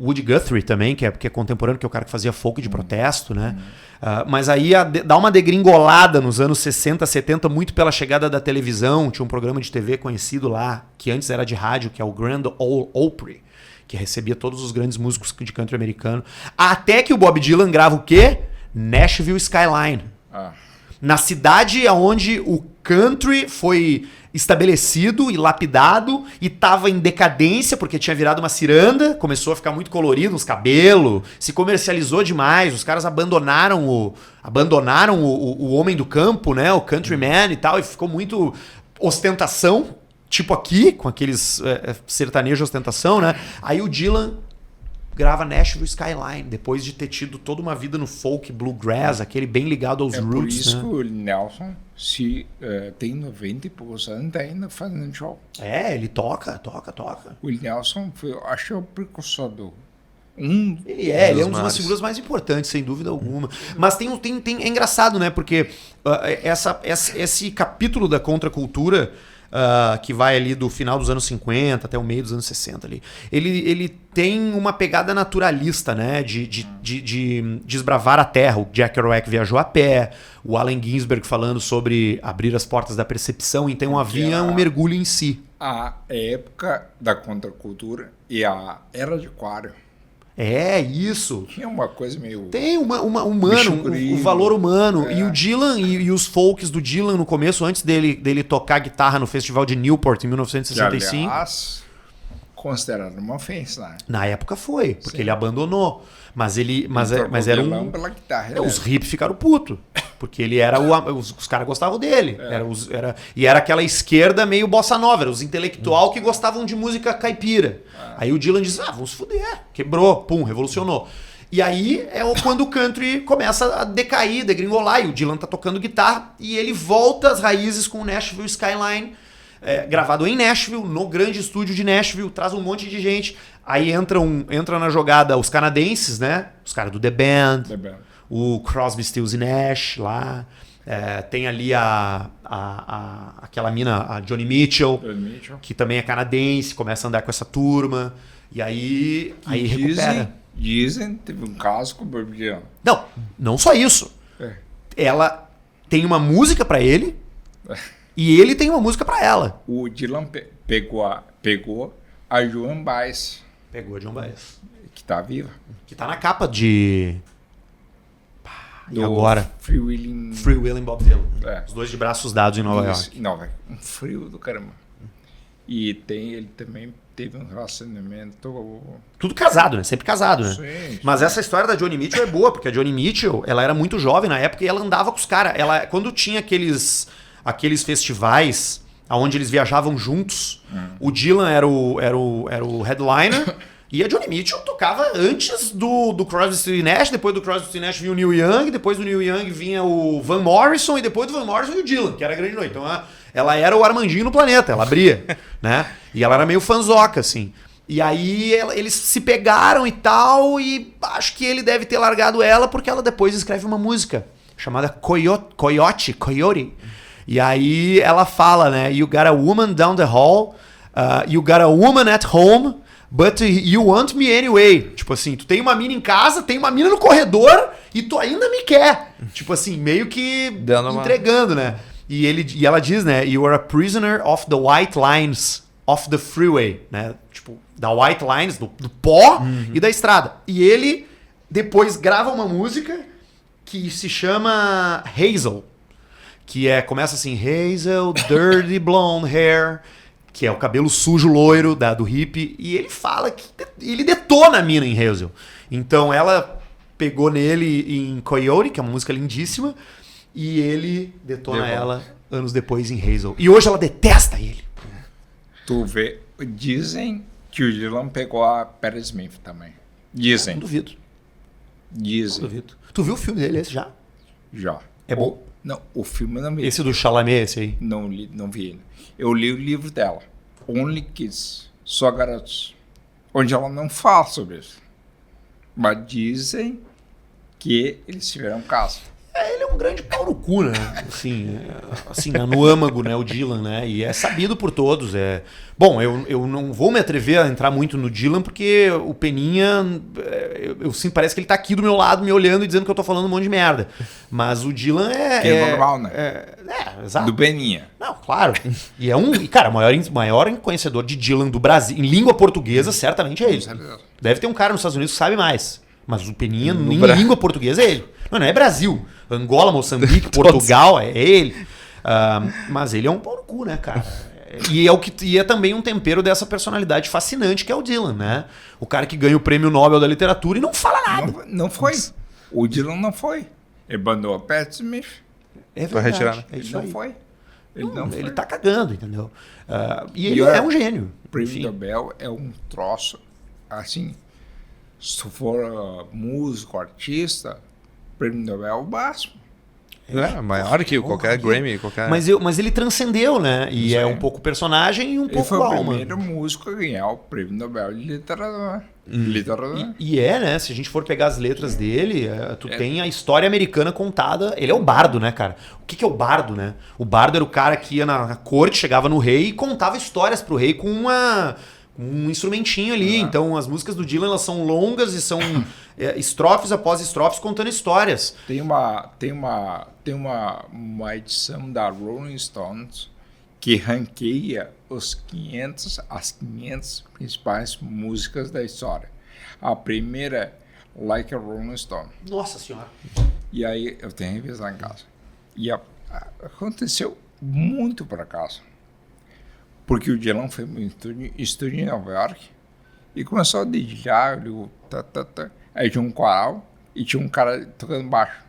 Woody Guthrie também, que é contemporâneo, que é o cara que fazia folk de protesto, né? Mas aí dá uma degringolada nos anos 60, 70, muito pela chegada da televisão. Tinha um programa de TV conhecido lá, que antes era de rádio, que é o Grand Ole Opry, que recebia todos os grandes músicos de country americano. Até que o Bob Dylan grava o quê? Nashville Skyline. Na cidade onde o country foi estabelecido e lapidado e estava em decadência porque tinha virado uma ciranda, começou a ficar muito colorido, os cabelos, se comercializou demais, os caras abandonaram o homem do campo, né, o countryman e tal, e ficou muito ostentação, tipo aqui, com aqueles sertanejo ostentação, né? Aí o Dylan grava Nashville Skyline, depois de ter tido toda uma vida no folk, bluegrass, aquele bem ligado aos roots. Por isso, né? que o Nelson tem 90 e poucos anos ainda fazendo show. Ele toca. O Nelson acho que é o precursor do... Ele é uma das maiores. figuras mais importantes, sem dúvida alguma. Mas é engraçado, né? Porque esse capítulo da contracultura, que vai ali do final dos anos 50 até o meio dos anos 60 ali, ele tem uma pegada naturalista, né? De desbravar a terra. O Jack Kerouac viajou a pé, o Allen Ginsberg falando sobre abrir as portas da percepção, então havia um mergulho em si. A época da contracultura e a era de Aquário. É, isso. Tinha uma coisa meio... Tem uma Bicho humano, incrível. o valor humano. E o Dylan e os folks do Dylan no começo, antes dele tocar guitarra no Festival de Newport em 1965. Que, aliás, considerado uma ofensa, né? Na época foi, porque Sim. ele abandonou. Mas Trocou era violão pela guitarra. os hippies ficaram putos. Porque ele era os caras gostavam dele. E era aquela esquerda meio bossa nova, era os intelectual que gostavam de música caipira. Aí o Dylan diz: vamos fuder. Quebrou, pum, revolucionou. E aí quando o country começa a decair, degringolar, e o Dylan tá tocando guitarra, e ele volta às raízes com o Nashville Skyline, gravado em Nashville, no grande estúdio de Nashville, traz um monte de gente. Aí entra na jogada os canadenses, né? Os caras do The Band. O Crosby, Stills e Nash lá. Tem ali aquela mina, a Joni Mitchell, que também é canadense, começa a andar com essa turma. E aí recupera. Dizem, teve um caso com o Bob Dylan. Não só isso. Ela tem uma música pra ele e ele tem uma música pra ela. O Dylan pegou a Joan Baez. Pegou a Joan Baez. Que tá viva. Que tá na capa de... E agora? Free Willing Bob Dylan. É. Os dois de braços dados em Nova York. Não, velho. Um frio do caramba. E ele também teve um relacionamento... Tudo casado, né? Sempre casado, né? Sim. Mas essa história da Joni Mitchell é boa, porque a Joni Mitchell, ela era muito jovem na época e ela andava com os caras. Quando tinha aqueles festivais onde eles viajavam juntos, o Dylan era o headliner e a Joni Mitchell tocava antes do Crosby, Stills e Nash. Depois do Crosby, Stills e Nash vinha o Neil Young, depois do Neil Young vinha o Van Morrison e depois do Van Morrison e o Dylan, que era a grande noite. Então ela era o Armandinho no planeta, ela abria, né? E ela era meio fanzoca, assim. E aí eles se pegaram e tal, e acho que ele deve ter largado ela porque ela depois escreve uma música chamada Coyote. E aí ela fala, né? You got a woman down the hall, you got a woman at home, but you want me anyway. Tipo assim, tu tem uma mina em casa, tem uma mina no corredor e tu ainda me quer. Tipo assim, meio que entregando, né? E ela diz, né? You are a prisoner of the white lines of the freeway, né? Tipo, da white lines, do pó e da estrada. E ele depois grava uma música que se chama Hazel, que começa assim, Hazel, dirty blonde hair, que é o cabelo sujo loiro do hippie, e ele fala que ele detona a mina em Hazel. Então ela pegou nele em Coyote, que é uma música lindíssima, e ele detona ela anos depois em Hazel. E hoje ela detesta ele. Tu vê, dizem que o Dylan pegou a Patti Smith também. Dizem. Não duvido. Dizem. Duvido. Tu viu o filme dele esse já? Já. É bom? Não, o filme eu não vi. Esse do Chalamet, esse aí? Não li, não vi ainda. Eu li o livro dela, Only Kids, Só Garotos, onde ela não fala sobre isso. Mas dizem que eles tiveram caso. Ele é um grande pau no cu, né? Assim, no âmago, né? O Dylan, né? E é sabido por todos. Bom, eu não vou me atrever a entrar muito no Dylan, porque o Peninha, sim, parece que ele tá aqui do meu lado, me olhando e dizendo que eu tô falando um monte de merda. Mas o Dylan Que é normal, né? Exato. Do Beninha. Não, claro. E cara, o maior conhecedor de Dylan do Brasil, em língua portuguesa, certamente é ele. Deve ter um cara nos Estados Unidos que sabe mais. Mas o Peninha, em língua portuguesa, é ele. Não é Brasil. Angola, Moçambique, Portugal, é ele. Mas ele é um pau no cu, né, cara? E é também um tempero dessa personalidade fascinante que é o Dylan, né? O cara que ganha o prêmio Nobel da literatura e não fala nada. Não foi. O Dylan não foi. Ele mandou a Pat Smith. É Foi verdade. retirado. É isso Ele aí. não foi. Ele não foi. Ele tá cagando, entendeu? E ele E é um gênio. O prêmio Enfim. Nobel é um troço, assim, se tu for músico, artista, o prêmio Nobel é o máximo. Maior que qualquer Grammy, qualquer... Mas ele transcendeu, né? E Isso é aí. um pouco personagem e um Ele pouco foi o alma. primeiro músico a ganhar o prêmio Nobel de literatura. Literatura. E né? Se a gente for pegar as letras dele, tu tem a história americana contada. Ele é o bardo, né, cara? O que é o bardo, né? O bardo era o cara que ia na corte, chegava no rei e contava histórias pro rei com um instrumentinho ali. Então as músicas do Dylan, elas são longas e são estrofes após estrofes contando histórias. Tem uma edição da Rolling Stones que ranqueia as 500 principais músicas da história. A primeira é Like a Rolling Stone. Nossa Senhora. E aí eu tenho que revisar em casa. E aconteceu muito por acaso. Porque o Dylan foi um estúdio em Nova York e começou a dedilhar, aí tinha um coral e tinha um cara tocando baixo.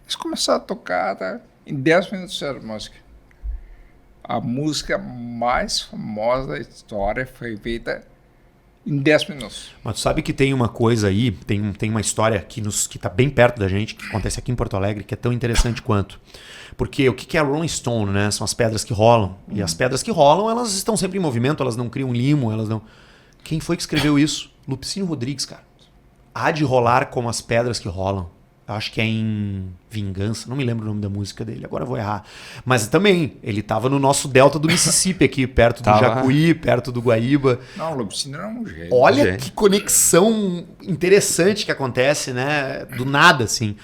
Eles começaram a tocar, em 10 minutos era a música. A música mais famosa da história foi feita em 10 minutos. Mas tu sabe que tem uma coisa aí, tem uma história que tá bem perto da gente, que acontece aqui em Porto Alegre, que é tão interessante quanto. Porque o que é Rolling Stone, né? São as pedras que rolam. E as pedras que rolam, elas estão sempre em movimento, elas não criam limo, elas não... Quem foi que escreveu isso? Lupicínio Rodrigues, cara. Há de rolar como as pedras que rolam. Eu acho que é em Vingança, não me lembro o nome da música dele, agora eu vou errar. Mas também, ele tava no nosso delta do Mississippi aqui, perto do Jacuí, perto do Guaíba. Não, o Lupicínio era um gênio. Olha que conexão interessante que acontece, né? Do nada, assim.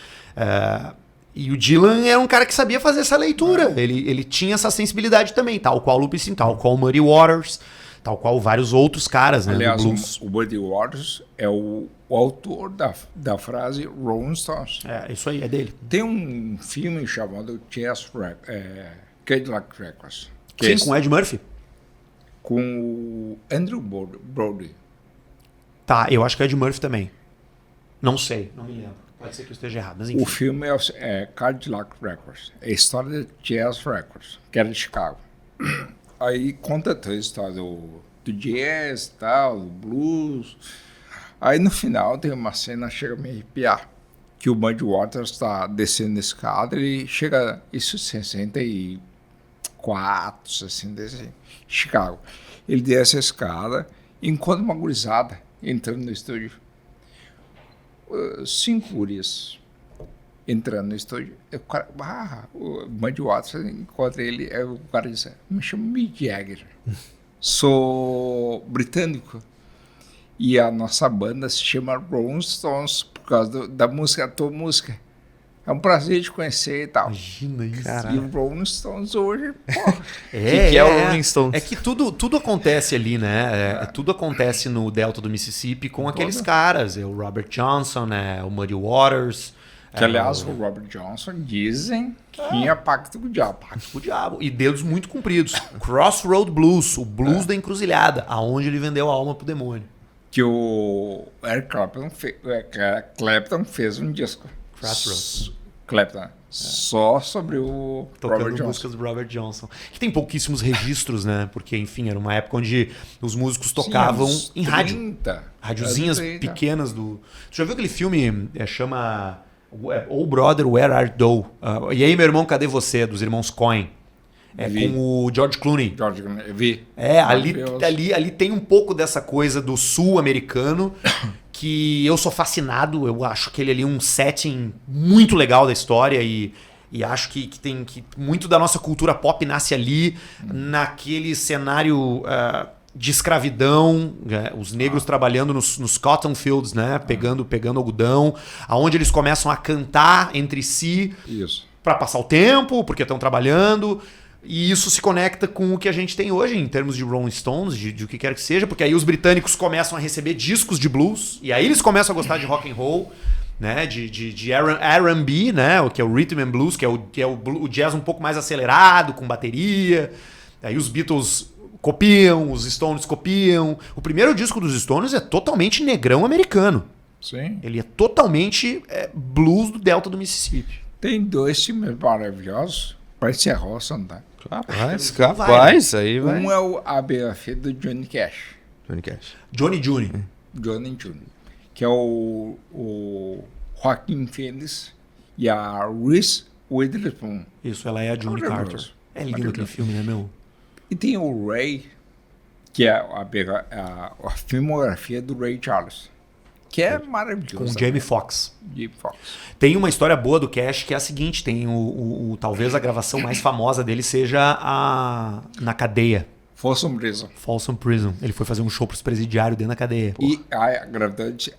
E o Dylan era um cara que sabia fazer essa leitura. Ele tinha essa sensibilidade também, tal qual o Lupicínio, tal qual o Muddy Waters, tal qual vários outros caras, né? Aliás, do blues. o Muddy Waters é o autor da frase Rolling Stones. Isso aí, é dele. Tem um filme chamado Cadillac Records. Sim, com o Ed Murphy. Com o Andrew Brody. Tá, eu acho que é Ed Murphy também. Não sei, não me lembro. Pode ser que eu esteja errado, mas enfim. O filme é Cadillac Records. É a história de Jazz Records, que era de Chicago. Aí conta toda a história do jazz e tal, do blues. Aí no final tem uma cena que chega a me arrepiar, que o Muddy Waters está descendo a escada e chega, isso 64, 65, Chicago. Ele desce a escada e encontra uma gurizada entrando no estúdio. 5 gurias entrando no estúdio. O Muddy Waters encontra ele, o cara diz, me chamo Mick Jagger, sou britânico. E a nossa banda se chama Rolling Stones, por causa da música, da tua música. É um prazer te conhecer e tal. Imagina isso. E o Rolling Stones hoje, porra. que é o Rolling Stones? É que tudo acontece ali, né? Tudo acontece no Delta do Mississippi com aqueles caras. É o Robert Johnson, o Muddy Waters. Que, aliás, o Robert Johnson dizem que tinha pacto com o diabo. O diabo. E dedos muito compridos. Crossroad Blues, o blues da encruzilhada, aonde ele vendeu a alma pro demônio. Que o Eric Clapton fez um disco. Crossroads. Clapton. Só sobre o Tocando Robert Johnson. músicas do Robert Johnson. Que tem pouquíssimos registros, né? Porque, enfim, era uma época onde os músicos tocavam Sim, em rádio. 30, Radiozinhas anos 30. pequenas do... Tu já viu aquele filme, chama Oh Brother, Where Art Thou? E aí, meu irmão, cadê você? Dos irmãos Coen. Vi. Com o George Clooney. George, eu vi. Maravilhoso. Ali tem um pouco dessa coisa do sul-americano que eu sou fascinado. Eu acho aquele ali um setting muito legal da história e acho que tem que muito da nossa cultura pop nasce ali, naquele cenário de escravidão, os negros trabalhando nos cotton fields, né? Pegando algodão, aonde eles começam a cantar entre si Isso. para passar o tempo, porque estão trabalhando. E isso se conecta com o que a gente tem hoje em termos de Rolling Stones, de o que quer que seja, porque aí os britânicos começam a receber discos de blues, e aí eles começam a gostar de rock and roll, né, de R&B, né, o que é o rhythm and blues, que é o jazz um pouco mais acelerado, com bateria. Aí os Beatles copiam, os Stones copiam. O primeiro disco dos Stones é totalmente negrão americano. Sim. Ele é totalmente blues do Delta do Mississippi. Tem 2 filmes maravilhosos para encerrar o Santana. Capaz, aí vai. Um é a biografia do Johnny Cash. Johnny Cash. Johnny Jr. Johnny Jr., que é o Joaquin Phoenix e a Reese Witherspoon. Isso, ela é a Johnny Carter. Maravilhoso. É lindo aquele filme, né, meu? E tem o Ray, que é a filmografia do Ray Charles, que é maravilhoso. Com o Jamie Foxx. Jamie Foxx. Tem uma história boa do Cash que é a seguinte, tem talvez a gravação mais famosa dele seja na cadeia. Folsom Prison. Folsom Prison. Ele foi fazer um show pros presidiários dentro da cadeia. E a gravidade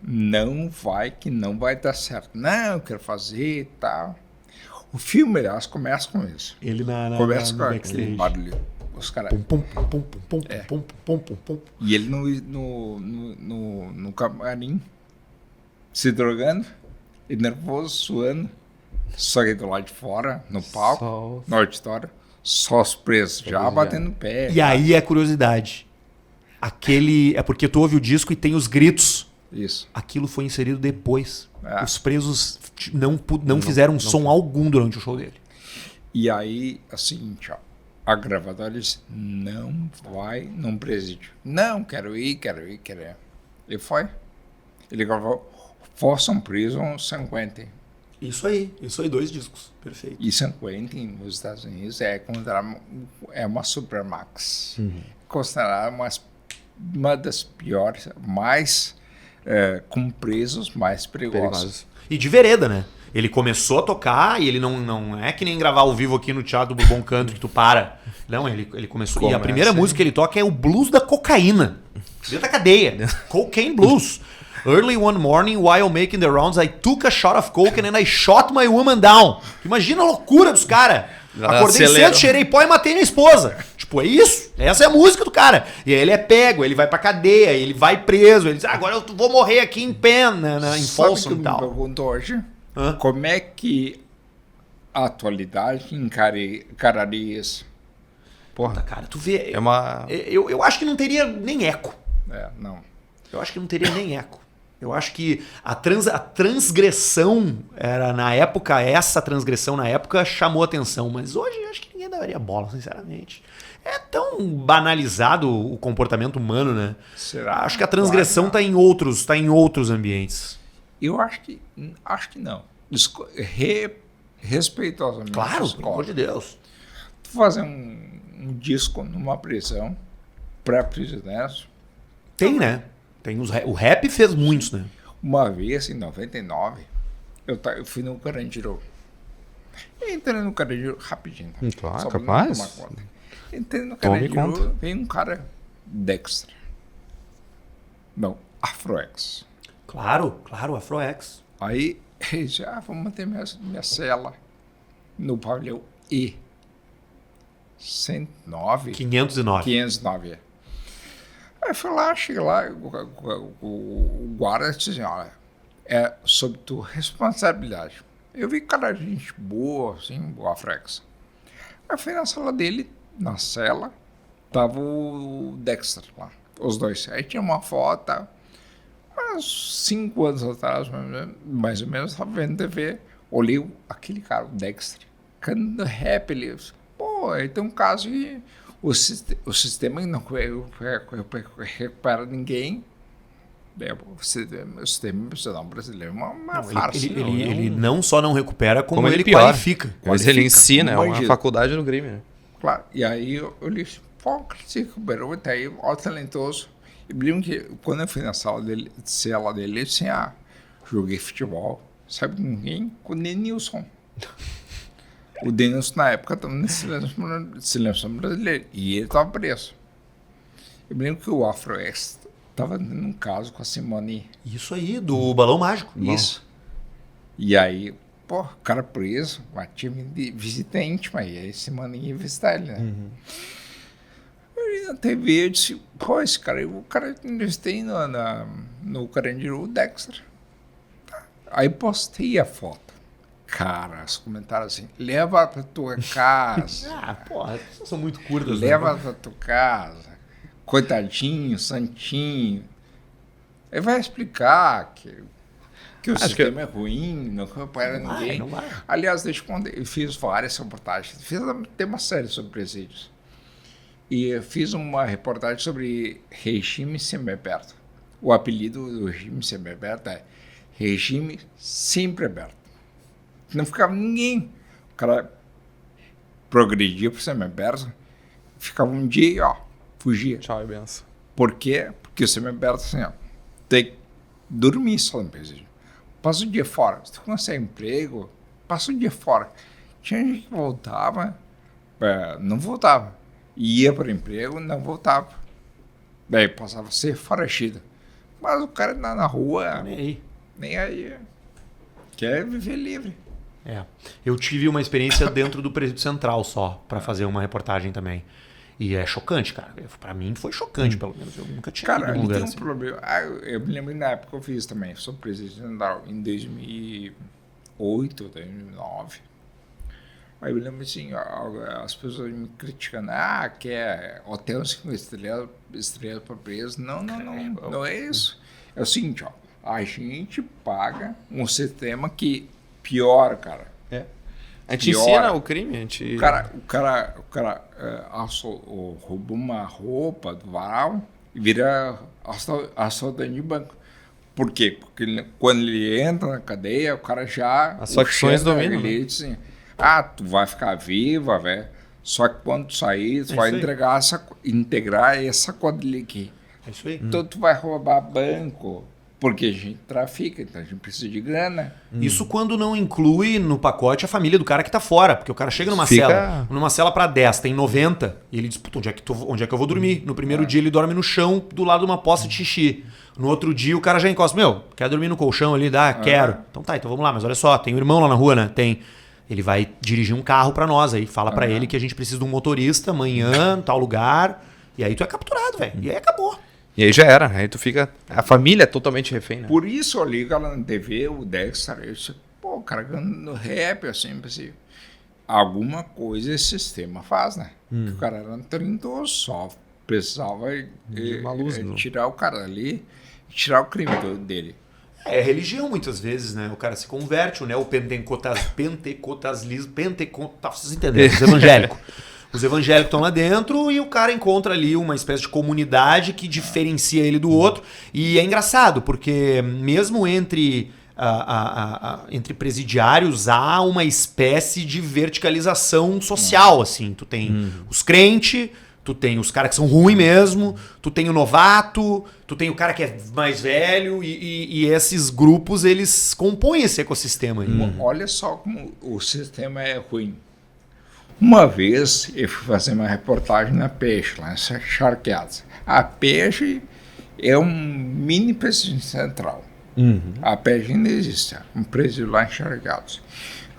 não vai dar certo. Não, eu quero fazer e tal. O filme, aliás, começa com isso. Ele Começa no com backstage. aquele barulho. Os caras. Pum, pum, pum, pum, pum, pum, pum, pum, pum. E ele no camarim, se drogando, e nervoso, suando. Só que do lado de fora, no palco, no auditório, só os presos, já batendo pé. E aí é curiosidade. É porque tu ouve o disco e tem os gritos. Isso. Aquilo foi inserido depois. É. Os presos não fizeram som algum durante o show dele. E aí, assim, tchau. A gravadora disse, não vai num presídio. Não, quero ir. E foi. Ele gravou Folsom Prison, San Quentin. Isso aí, 2 discos. Perfeito. E San Quentin, nos Estados Unidos, é uma Supermax. Considerada uma das piores, mais com presos mais perigosos. E de vereda, né? Ele começou a tocar e ele não é que nem gravar ao vivo aqui no Teatro do Bom Canto que tu para. Não, ele começou. E a primeira música que ele toca é o blues da cocaína. Dentro da cadeia. Cocaine Blues. Early one morning, while making the rounds, I took a shot of coke and I shot my woman down. Imagina a loucura dos caras. Acordei cedo, cheirei pó e matei minha esposa. Tipo, é isso. Essa é a música do cara. E aí ele é pego, ele vai pra cadeia, ele vai preso. Ele diz, agora eu vou morrer aqui em Penn, em Folsom e tal. Me pergunto hoje, como é que a atualidade encararia isso? Porra, cara, tu vê... É uma... Eu acho que não teria nem eco. Não. Eu acho que não teria nem eco. Eu acho que a transgressão era na época, essa transgressão na época chamou atenção, mas hoje eu acho que ninguém daria bola, sinceramente. É tão banalizado o comportamento humano, né? Será? Acho que a transgressão tá em outros ambientes. Eu acho que não. Respeitosamente. Claro, pelo amor de Deus. Tu fazer um disco numa prisão para prisioneiros. Tem, né? O rap fez muitos, né? Uma vez, em 99, eu fui no Carandiru. Entrei no Carandiru rapidinho. Claro, só capaz. pra não tomar conta. Entrei no Tome Carandiru, veio um cara Dexter. Não, Afroex. Claro, Afroex. Aí, já vou manter minha cela no pavilhão E. 109? 509. Aí eu fui lá, cheguei lá, o guarda disse assim, olha, é sob tua responsabilidade. Eu vi cara de gente boa, assim, o Afrex. Aí eu fui na sala dele, na cela, tava o Dexter lá, os dois. Aí tinha uma foto, uns 5 anos atrás, mais ou menos, estava vendo TV, olhei aquele cara, o Dexter, cantando rap ali. Eu disse, pô, aí tem um caso que o sistema não recupera ninguém. O sistema profissional brasileiro é uma farsa. Ele não só não recupera, como ele piora. qualifica. Mas ele ensina, é uma Imagina. faculdade no Grêmio. Né? Claro. E aí eu disse, pô, o cara se recuperou, até aí, ó, talentoso. E me lembro que quando eu fui na cela dele, ele disse, joguei futebol. Sabe com quem? Com o Denilson. O Denilson, na época, estava na seleção brasileira. E ele estava preso. Eu me lembro que o Afroeste estava tendo um caso com a Simone. Isso aí, do Balão Mágico. Isso. E aí, pô, o cara preso, time de visita íntima. E aí Simone ia visitar ele, né? Eu ia na TV, eu disse, pô, esse cara, o cara investei no Carandiru, o Dexter. Aí postei a foto. Cara, os comentários assim, leva pra tua casa. Porra, essas são muito curtas. Leva né? pra tua casa. Coitadinho, santinho. Ele vai explicar que o sistema é ruim, não recupera ninguém. Não vai. Aliás, deixa eu contar, eu fiz várias reportagens. Tem uma série sobre presídios. E eu fiz uma reportagem sobre regime semiaberto. O apelido do regime semiaberto é regime sempre aberto. Não ficava ninguém. O cara progredia para o semiaberto, ficava um dia e fugia. Tchau e benção. Por quê? Porque o semiaberto assim, tem que dormir só no presídio. Passa o dia fora. Se tu consegue emprego, passa o dia fora. Tinha gente que voltava, não voltava. Ia para o emprego, não voltava. Daí passava a ser foragido. Mas o cara na rua, nem aí. Quer viver livre. Eu tive uma experiência dentro do Presídio Central só, para fazer uma reportagem também. E é chocante, cara. Pra mim foi chocante, pelo menos. Eu nunca tinha ido num lugar tem um assim. problema. Eu me lembro na época que eu fiz também. Sou Presídio Central em 2008, 2009. Aí eu lembro assim, as pessoas me criticando, que é hotel 5 estrelas para preso. Não é isso. É o seguinte, a gente paga um sistema que piora, cara. A gente ensina o crime, a gente... O cara roubou uma roupa do varal e vira assaltante de banco. Por quê? Porque quando ele entra na cadeia, o cara já... As facções dominam, né? Ele diz assim, tu vai ficar viva, velho. Só que quando tu sair, tu vai integrar essa quadrilha aqui. É isso aí. Então tu vai roubar banco, porque a gente trafica, então a gente precisa de grana. Isso quando não inclui no pacote a família do cara que tá fora. Porque o cara chega numa cela para 10, tem 90, e ele diz, puta, onde é que eu vou dormir? No primeiro dia ele dorme no chão, do lado de uma poça de xixi. No outro dia o cara já encosta, quer dormir no colchão ali? Quero. Então vamos lá, mas olha só, tem um irmão lá na rua, né? Tem. Ele vai dirigir um carro para nós aí, fala para ele que a gente precisa de um motorista amanhã, em tal lugar, e aí tu é capturado, velho. E aí acabou. E aí já era, aí tu fica... A família é totalmente refém, né? Por isso eu ligo ela na TV, o Dexter, eu disse, o cara no rap, assim, alguma coisa esse sistema faz, né? Porque o cara era talentoso, só precisava tirar o cara ali, tirar o crime dele. É religião muitas vezes, né? O cara se converte, né? O vocês entenderam? Os evangélicos. Os evangélicos estão lá dentro e o cara encontra ali uma espécie de comunidade que diferencia ele do outro. E é engraçado, porque mesmo entre presidiários há uma espécie de verticalização social, assim. Tu tem os crentes, tu tem os caras que são ruins mesmo, tu tem o novato, tu tem o cara que é mais velho e esses grupos, eles compõem esse ecossistema aí. Olha só como o sistema é ruim. Uma vez eu fui fazer uma reportagem na Peixe, lá em Charqueadas. A Peixe é um mini presídio central. A Peixe ainda existe, um presídio lá em Charqueadas.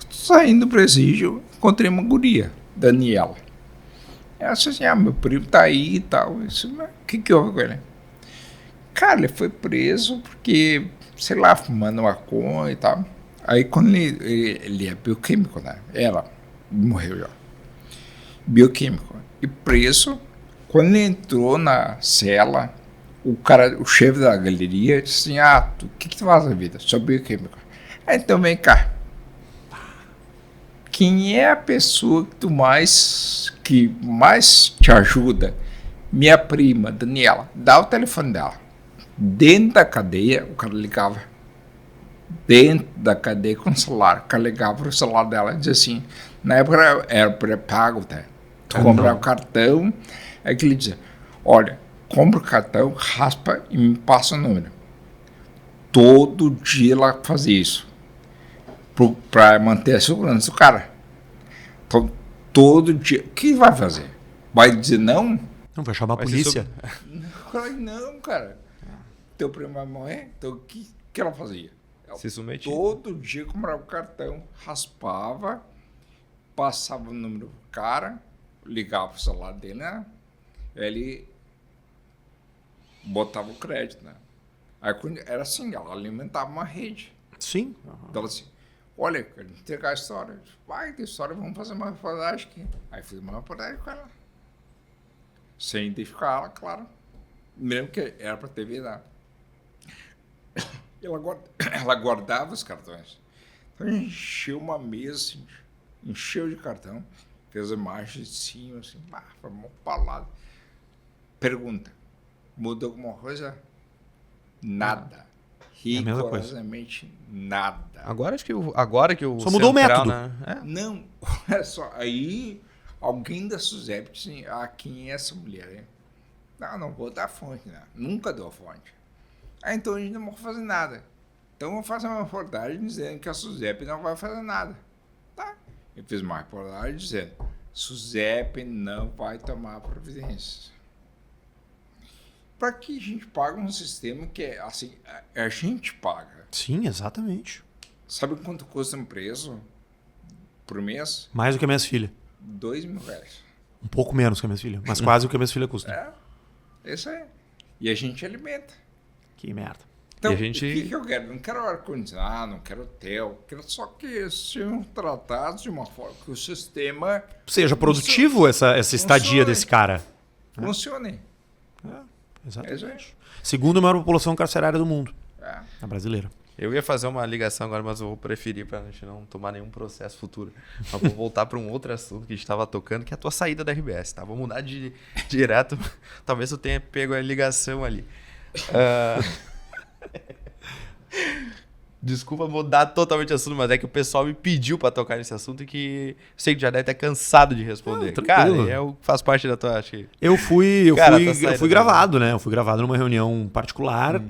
Saindo do presídio, encontrei uma guria, Daniela. Ela disse assim, meu primo tá aí e tal. Eu disse, mas o que houve com ele? Cara, ele foi preso porque, sei lá, fumando maconha e tal. Aí quando ele é bioquímico, né? Ela morreu já. Bioquímico. E preso, quando ele entrou na cela, o chefe da galeria disse assim, o que tu faz na vida? Sou bioquímico. Então vem cá. quem é a pessoa que mais te ajuda? Minha prima, Daniela, dá o telefone dela. Dentro da cadeia, o cara ligava. Dentro da cadeia com o celular. O cara ligava pro celular dela e dizia assim, na época era pré-pago, tá? Tu comprava o cartão, é que ele dizia, olha, compra o cartão, raspa e me passa o número. Todo dia ela fazia isso. Para manter a segurança do cara. Então, todo dia. O que vai fazer? Vai dizer não? Não, vai chamar a polícia. Não, cara. Teu primo vai morrer? Então, o que ela fazia? Se submetia. Todo dia comprava o cartão, raspava, passava o número do cara, ligava o celular dele, né? Ele botava o crédito, né? Aí era assim, ela alimentava uma rede. Sim. Então, assim, olha, quero entregar a história. Vai, tem história, vamos fazer uma reportagem aqui. Aí fiz uma reportagem com ela. Sem identificar ela, claro. Mesmo que era para TV, né? Ela guardava os cartões. Então, encheu uma mesa, assim, encheu de cartão, fez a imagem de cima, assim, foi uma palada. Pergunta, mudou alguma coisa? Nada. Rigorosamente nada. Agora que o só mudou o método. Né? Não, olha só, aí alguém da SUSEP disse, quem é essa mulher? Hein? Não vou dar fonte, né? Nunca dou a fonte. Então a gente não vai fazer nada. Então vamos fazer uma reportagem dizendo que a SUSEP não vai fazer nada. Tá? Eu fiz uma reportagem dizendo, SUSEP não vai tomar providências. Para que a gente paga um sistema que é assim, a gente paga. Sim, exatamente. Sabe quanto custa um preço por mês? Mais do que a minha filha. R$2.000. Um pouco menos que a minha filha, mas quase o que a minha filha custa. Isso aí. E a gente alimenta. Que merda. Então, e a gente... o que eu quero? Não quero ar-condicionado, não quero hotel. Quero só que sejam tratados de uma forma que o sistema... Seja produtivo essa estadia desse cara. Funcione. Exatamente. Segunda maior população carcerária do mundo. A brasileira. Eu ia fazer uma ligação agora, mas eu vou preferir para a gente não tomar nenhum processo futuro. Mas vou voltar para um outro assunto que a gente estava tocando, que é a tua saída da RBS, tá? Vou mudar direto. Talvez eu tenha pego a ligação ali. Desculpa mudar totalmente o assunto, mas é que o pessoal me pediu para tocar nesse assunto e que sei que já deve estar cansado de responder. Cara, faz parte da tua... Acho que... Eu fui gravado, né? Eu fui gravado numa reunião particular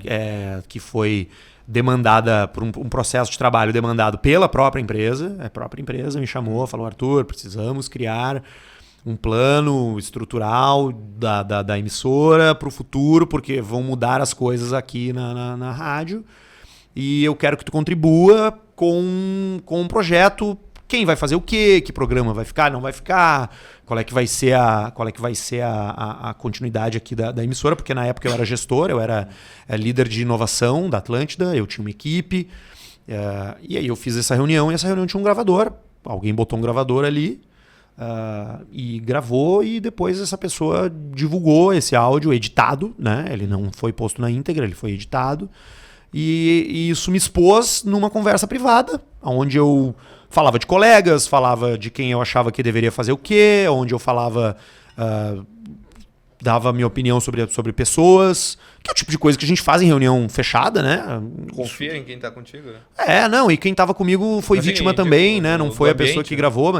que foi demandada por um processo de trabalho demandado pela própria empresa. A própria empresa me chamou, falou, Arthur, precisamos criar um plano estrutural da emissora para o futuro, porque vão mudar as coisas aqui na rádio. E eu quero que tu contribua com um projeto. Quem vai fazer o quê? Que programa vai ficar? Não vai ficar? Qual é que vai ser a continuidade aqui da emissora? Porque na época eu era gestor, eu era líder de inovação da Atlântida, eu tinha uma equipe. E aí eu fiz essa reunião, e essa reunião tinha um gravador. Alguém botou um gravador ali e gravou, e depois essa pessoa divulgou esse áudio editado, né? Ele não foi posto na íntegra, ele foi editado. E isso me expôs numa conversa privada, onde eu falava de colegas, falava de quem eu achava que deveria fazer o quê, onde eu falava, dava minha opinião sobre pessoas, que é o tipo de coisa que a gente faz em reunião fechada, né? Confia em quem tá contigo, né? Não, e quem tava comigo foi vítima também, tipo, né? Não foi a pessoa que gravou,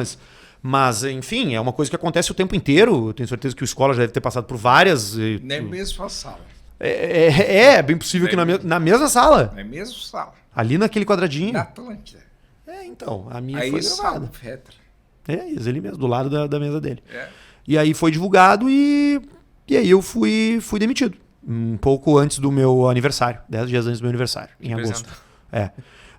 mas, enfim, é uma coisa que acontece o tempo inteiro. Eu tenho certeza que o Escola já deve ter passado por várias. Nem mesmo a sala. É bem possível que na mesma sala. Na mesma sala. Ali naquele quadradinho. Na Atlântida. Então, a minha aí foi gravada. Isso Ali mesmo, do lado da mesa dele. E aí foi divulgado e aí eu fui demitido. Um pouco antes do meu aniversário. 10 dias antes do meu aniversário, em agosto.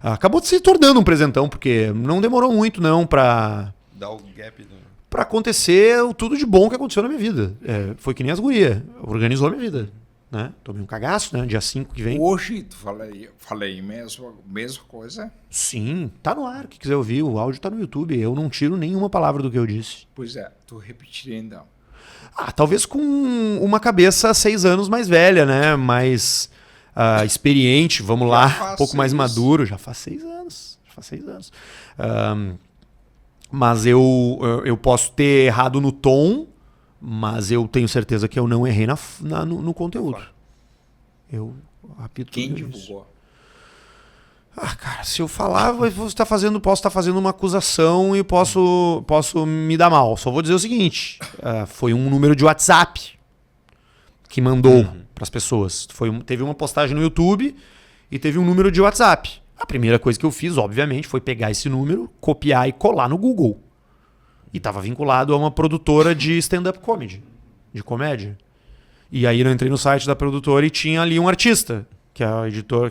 Acabou se tornando um presentão, porque não demorou muito não pra... Dar o gap pra acontecer tudo de bom que aconteceu na minha vida. Foi que nem as gurias. Organizou a minha vida. Né? Tomei um cagaço, né? Dia 5 que vem. Hoje tu falei mesma coisa? Sim, tá no ar. Quem quiser ouvir, o áudio tá no YouTube. Eu não tiro nenhuma palavra do que eu disse. Pois é, tu repetiria então. Talvez com uma cabeça 6 anos mais velha, né? Mais experiente, vamos lá, um pouco mais maduro. Já faz 6 anos. Mas eu posso ter errado no tom, mas eu tenho certeza que eu não errei no conteúdo. Eu apito Quem tudo isso. divulgou? Cara, se eu falar, posso estar fazendo uma acusação e posso me dar mal. Só vou dizer o seguinte: foi um número de WhatsApp que mandou para as pessoas. Teve uma postagem no YouTube e teve um número de WhatsApp. A primeira coisa que eu fiz, obviamente, foi pegar esse número, copiar e colar no Google. E estava vinculado a uma produtora de stand-up comedy, de comédia. E aí eu entrei no site da produtora e tinha ali um artista, que é o editor,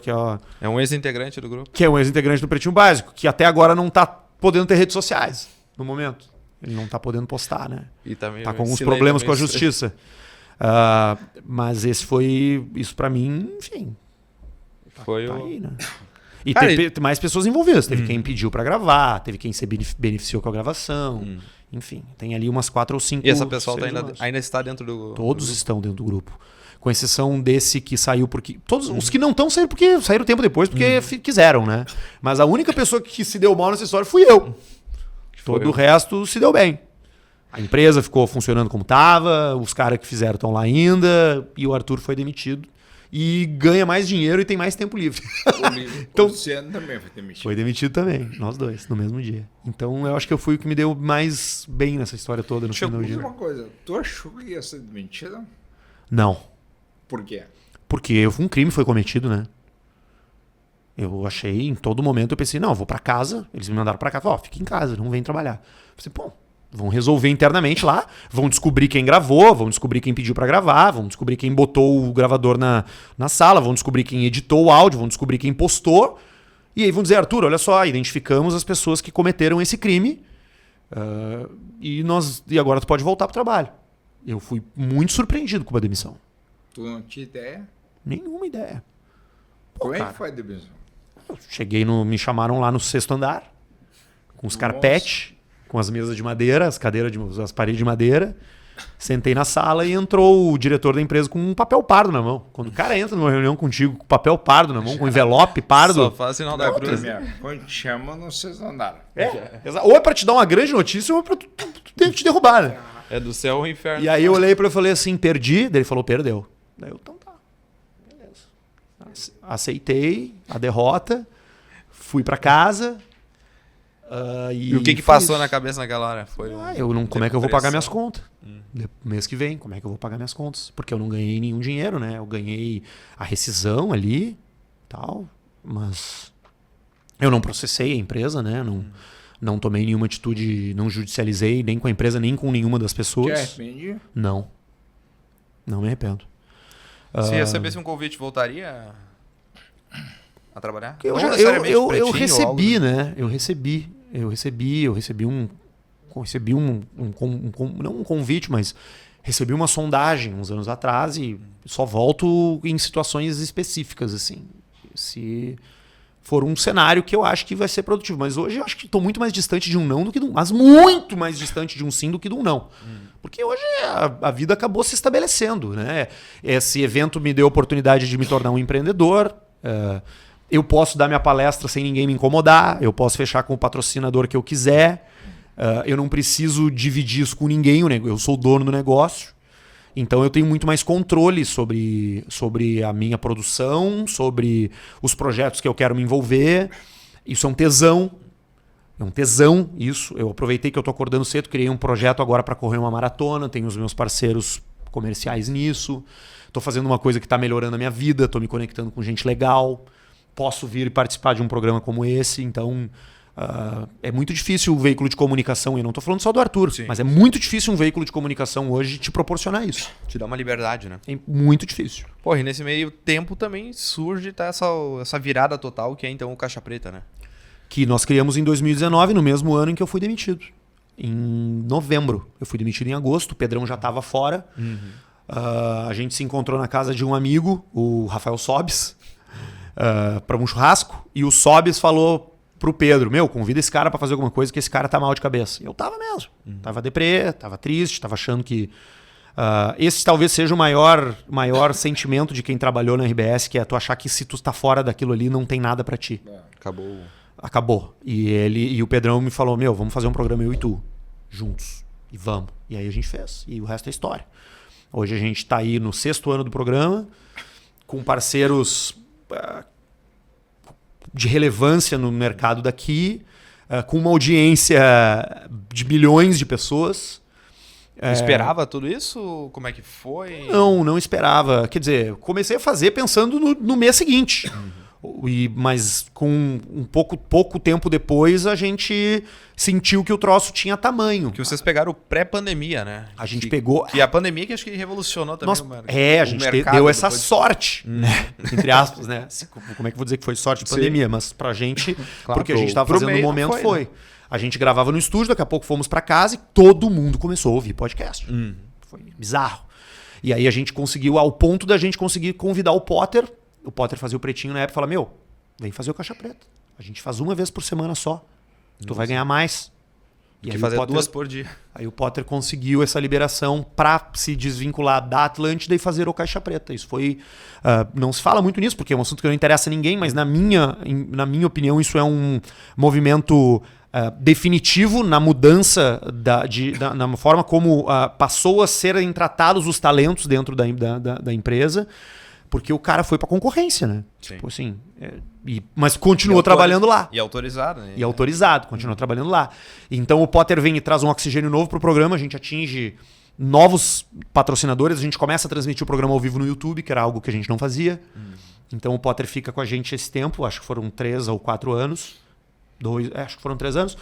É um ex-integrante do grupo. que é um ex-integrante do Pretinho Básico, que até agora não tá podendo ter redes sociais, no momento. Ele não tá podendo postar, né? E também Tá com alguns problemas com a justiça. Mas isso pra mim, enfim, Foi tá o... aí, né? E Cara, teve mais pessoas envolvidas. Teve quem pediu pra gravar, teve quem se beneficiou com a gravação. Enfim, tem ali umas 4 ou 5. E essa pessoa ainda está dentro do... Todos estão dentro do grupo. Com exceção desse que saiu porque... Todos os que não estão saíram porque saíram tempo depois, porque quiseram, né? Mas a única pessoa que se deu mal nessa história fui eu. Todo o resto se deu bem. A empresa ficou funcionando como estava, os caras que fizeram estão lá ainda, e o Arthur foi demitido. E ganha mais dinheiro e tem mais tempo livre. Então, o Luciano também foi demitido. Foi demitido também, nós dois, no mesmo dia. Então eu acho que eu fui o que me deu mais bem nessa história toda no final do Diz dia. uma coisa, tu achou que ia ser demitido? Não. Por quê? Porque um crime foi cometido, né? Eu achei, em todo momento, eu pensei, não, eu vou pra casa. Eles me mandaram pra casa, fica em casa, não vem trabalhar. Eu pensei, pô, vão resolver internamente lá, vão descobrir quem gravou, vão descobrir quem pediu pra gravar, vão descobrir quem botou o gravador na sala, vão descobrir quem editou o áudio, vão descobrir quem postou. E aí vão dizer, Arthur, olha só, identificamos as pessoas que cometeram esse crime e agora tu pode voltar pro trabalho. Eu fui muito surpreendido com a demissão. Tu não tinha ideia? Nenhuma ideia. Como é cara. que foi a demissão? Me chamaram lá no 6º andar, com os carpetes, com as mesas de madeira, as paredes de madeira. Sentei na sala e entrou o diretor da empresa com um papel pardo na mão. Quando o cara entra numa reunião contigo com papel pardo na mão, com envelope pardo... Só faz sinal da cruz. Quando te chamam, não vocês andaram. Ou é pra te dar uma grande notícia ou é pra tu te derrubar, né? É do céu ao inferno. E aí eu olhei pra ele e falei assim, perdi? Daí ele falou, perdeu. Daí eu, então tá. Beleza. Aceitei a derrota, fui pra casa... E o que passou na cabeça naquela hora? Foi como é que eu vou pagar minhas contas? Mês que vem, como é que eu vou pagar minhas contas? Porque eu não ganhei nenhum dinheiro, né? Eu ganhei a rescisão ali, tal, mas eu não processei a empresa, né? Não tomei nenhuma atitude, não judicializei nem com a empresa, nem com nenhuma das pessoas. Te arrepende? Não. Não me arrependo. Se recebesse um convite, voltaria a trabalhar? Eu Não recebi, algo, né? Eu recebi não um convite, mas recebi uma sondagem uns anos atrás e só volto em situações específicas, assim. Se for um cenário que eu acho que vai ser produtivo. Mas hoje eu acho que estou muito mais distante de um não do que de um... Mas muito mais distante de um sim do que de um não. Porque hoje a vida acabou se estabelecendo, né? Esse evento me deu a oportunidade de me tornar um empreendedor. Eu posso dar minha palestra sem ninguém me incomodar. Eu posso fechar com o patrocinador que eu quiser. Eu não preciso dividir isso com ninguém. Eu sou o dono do negócio. Então eu tenho muito mais controle sobre a minha produção, sobre os projetos que eu quero me envolver. Isso é um tesão. É um tesão isso. Eu aproveitei que eu estou acordando cedo, criei um projeto agora para correr uma maratona. Tenho os meus parceiros comerciais nisso. Estou fazendo uma coisa que está melhorando a minha vida. Estou me conectando com gente legal. Posso vir e participar de um programa como esse. Então, é muito difícil o veículo de comunicação, e eu não estou falando só do Arthur, mas é muito difícil um veículo de comunicação hoje te proporcionar isso. Te dá uma liberdade, né? É muito difícil. Porra, e nesse meio tempo também surge essa virada total, que é então o Caixa Preta, né? Que nós criamos em 2019, no mesmo ano em que eu fui demitido. Em novembro. Eu fui demitido em agosto, o Pedrão já estava fora. A gente se encontrou na casa de um amigo, o Rafael Sobes, para um churrasco, e o Sobes falou pro Pedro, convida esse cara para fazer alguma coisa, que esse cara tá mal de cabeça. E eu tava mesmo. Tava deprê, tava triste, tava achando que... esse talvez seja o maior sentimento de quem trabalhou na RBS, que é tu achar que se tu tá fora daquilo ali, não tem nada para ti. Acabou. acabou. E o Pedrão me falou, vamos fazer um programa eu e tu, juntos. E vamos. E aí a gente fez. E o resto é história. Hoje a gente tá aí no 6º ano do programa, com parceiros de relevância no mercado daqui, com uma audiência de milhões de pessoas. Esperava tudo isso? Como é que foi? Não esperava. Quer dizer, comecei a fazer pensando no mês seguinte. Mas com um pouco tempo depois a gente sentiu que o troço tinha tamanho. Que vocês pegaram pré-pandemia, né? A gente pegou... Que a pandemia que acho que revolucionou também o mercado. A gente deu essa sorte, né? Entre aspas, né? Como é que eu vou dizer que foi sorte de pandemia? Mas pra gente, claro, porque a gente tava fazendo no momento, foi. Né? A gente gravava no estúdio, daqui a pouco fomos pra casa e todo mundo começou a ouvir podcast. Foi bizarro. E aí a gente conseguiu, ao ponto da gente conseguir convidar o Potter. O Potter fazia o Pretinho na época e falava, vem fazer o Caixa Preta. A gente faz uma vez por semana só. Tu vai ganhar mais. E aí fazer Potter, 2 por dia. Aí o Potter conseguiu essa liberação para se desvincular da Atlântida e fazer o Caixa Preta. Isso foi... não se fala muito nisso, porque é um assunto que não interessa a ninguém, mas na minha opinião isso é um movimento definitivo na mudança na forma como passou a serem tratados os talentos dentro da empresa. Porque o cara foi pra concorrência, né? Sim. Tipo assim. Mas continuou trabalhando lá. E autorizado, né? E autorizado, continuou trabalhando lá. Então o Potter vem e traz um oxigênio novo pro programa, a gente atinge novos patrocinadores, a gente começa a transmitir o programa ao vivo no YouTube, que era algo que a gente não fazia. Então o Potter fica com a gente esse tempo, acho que foram 3 ou 4 anos. Acho que foram 3 anos.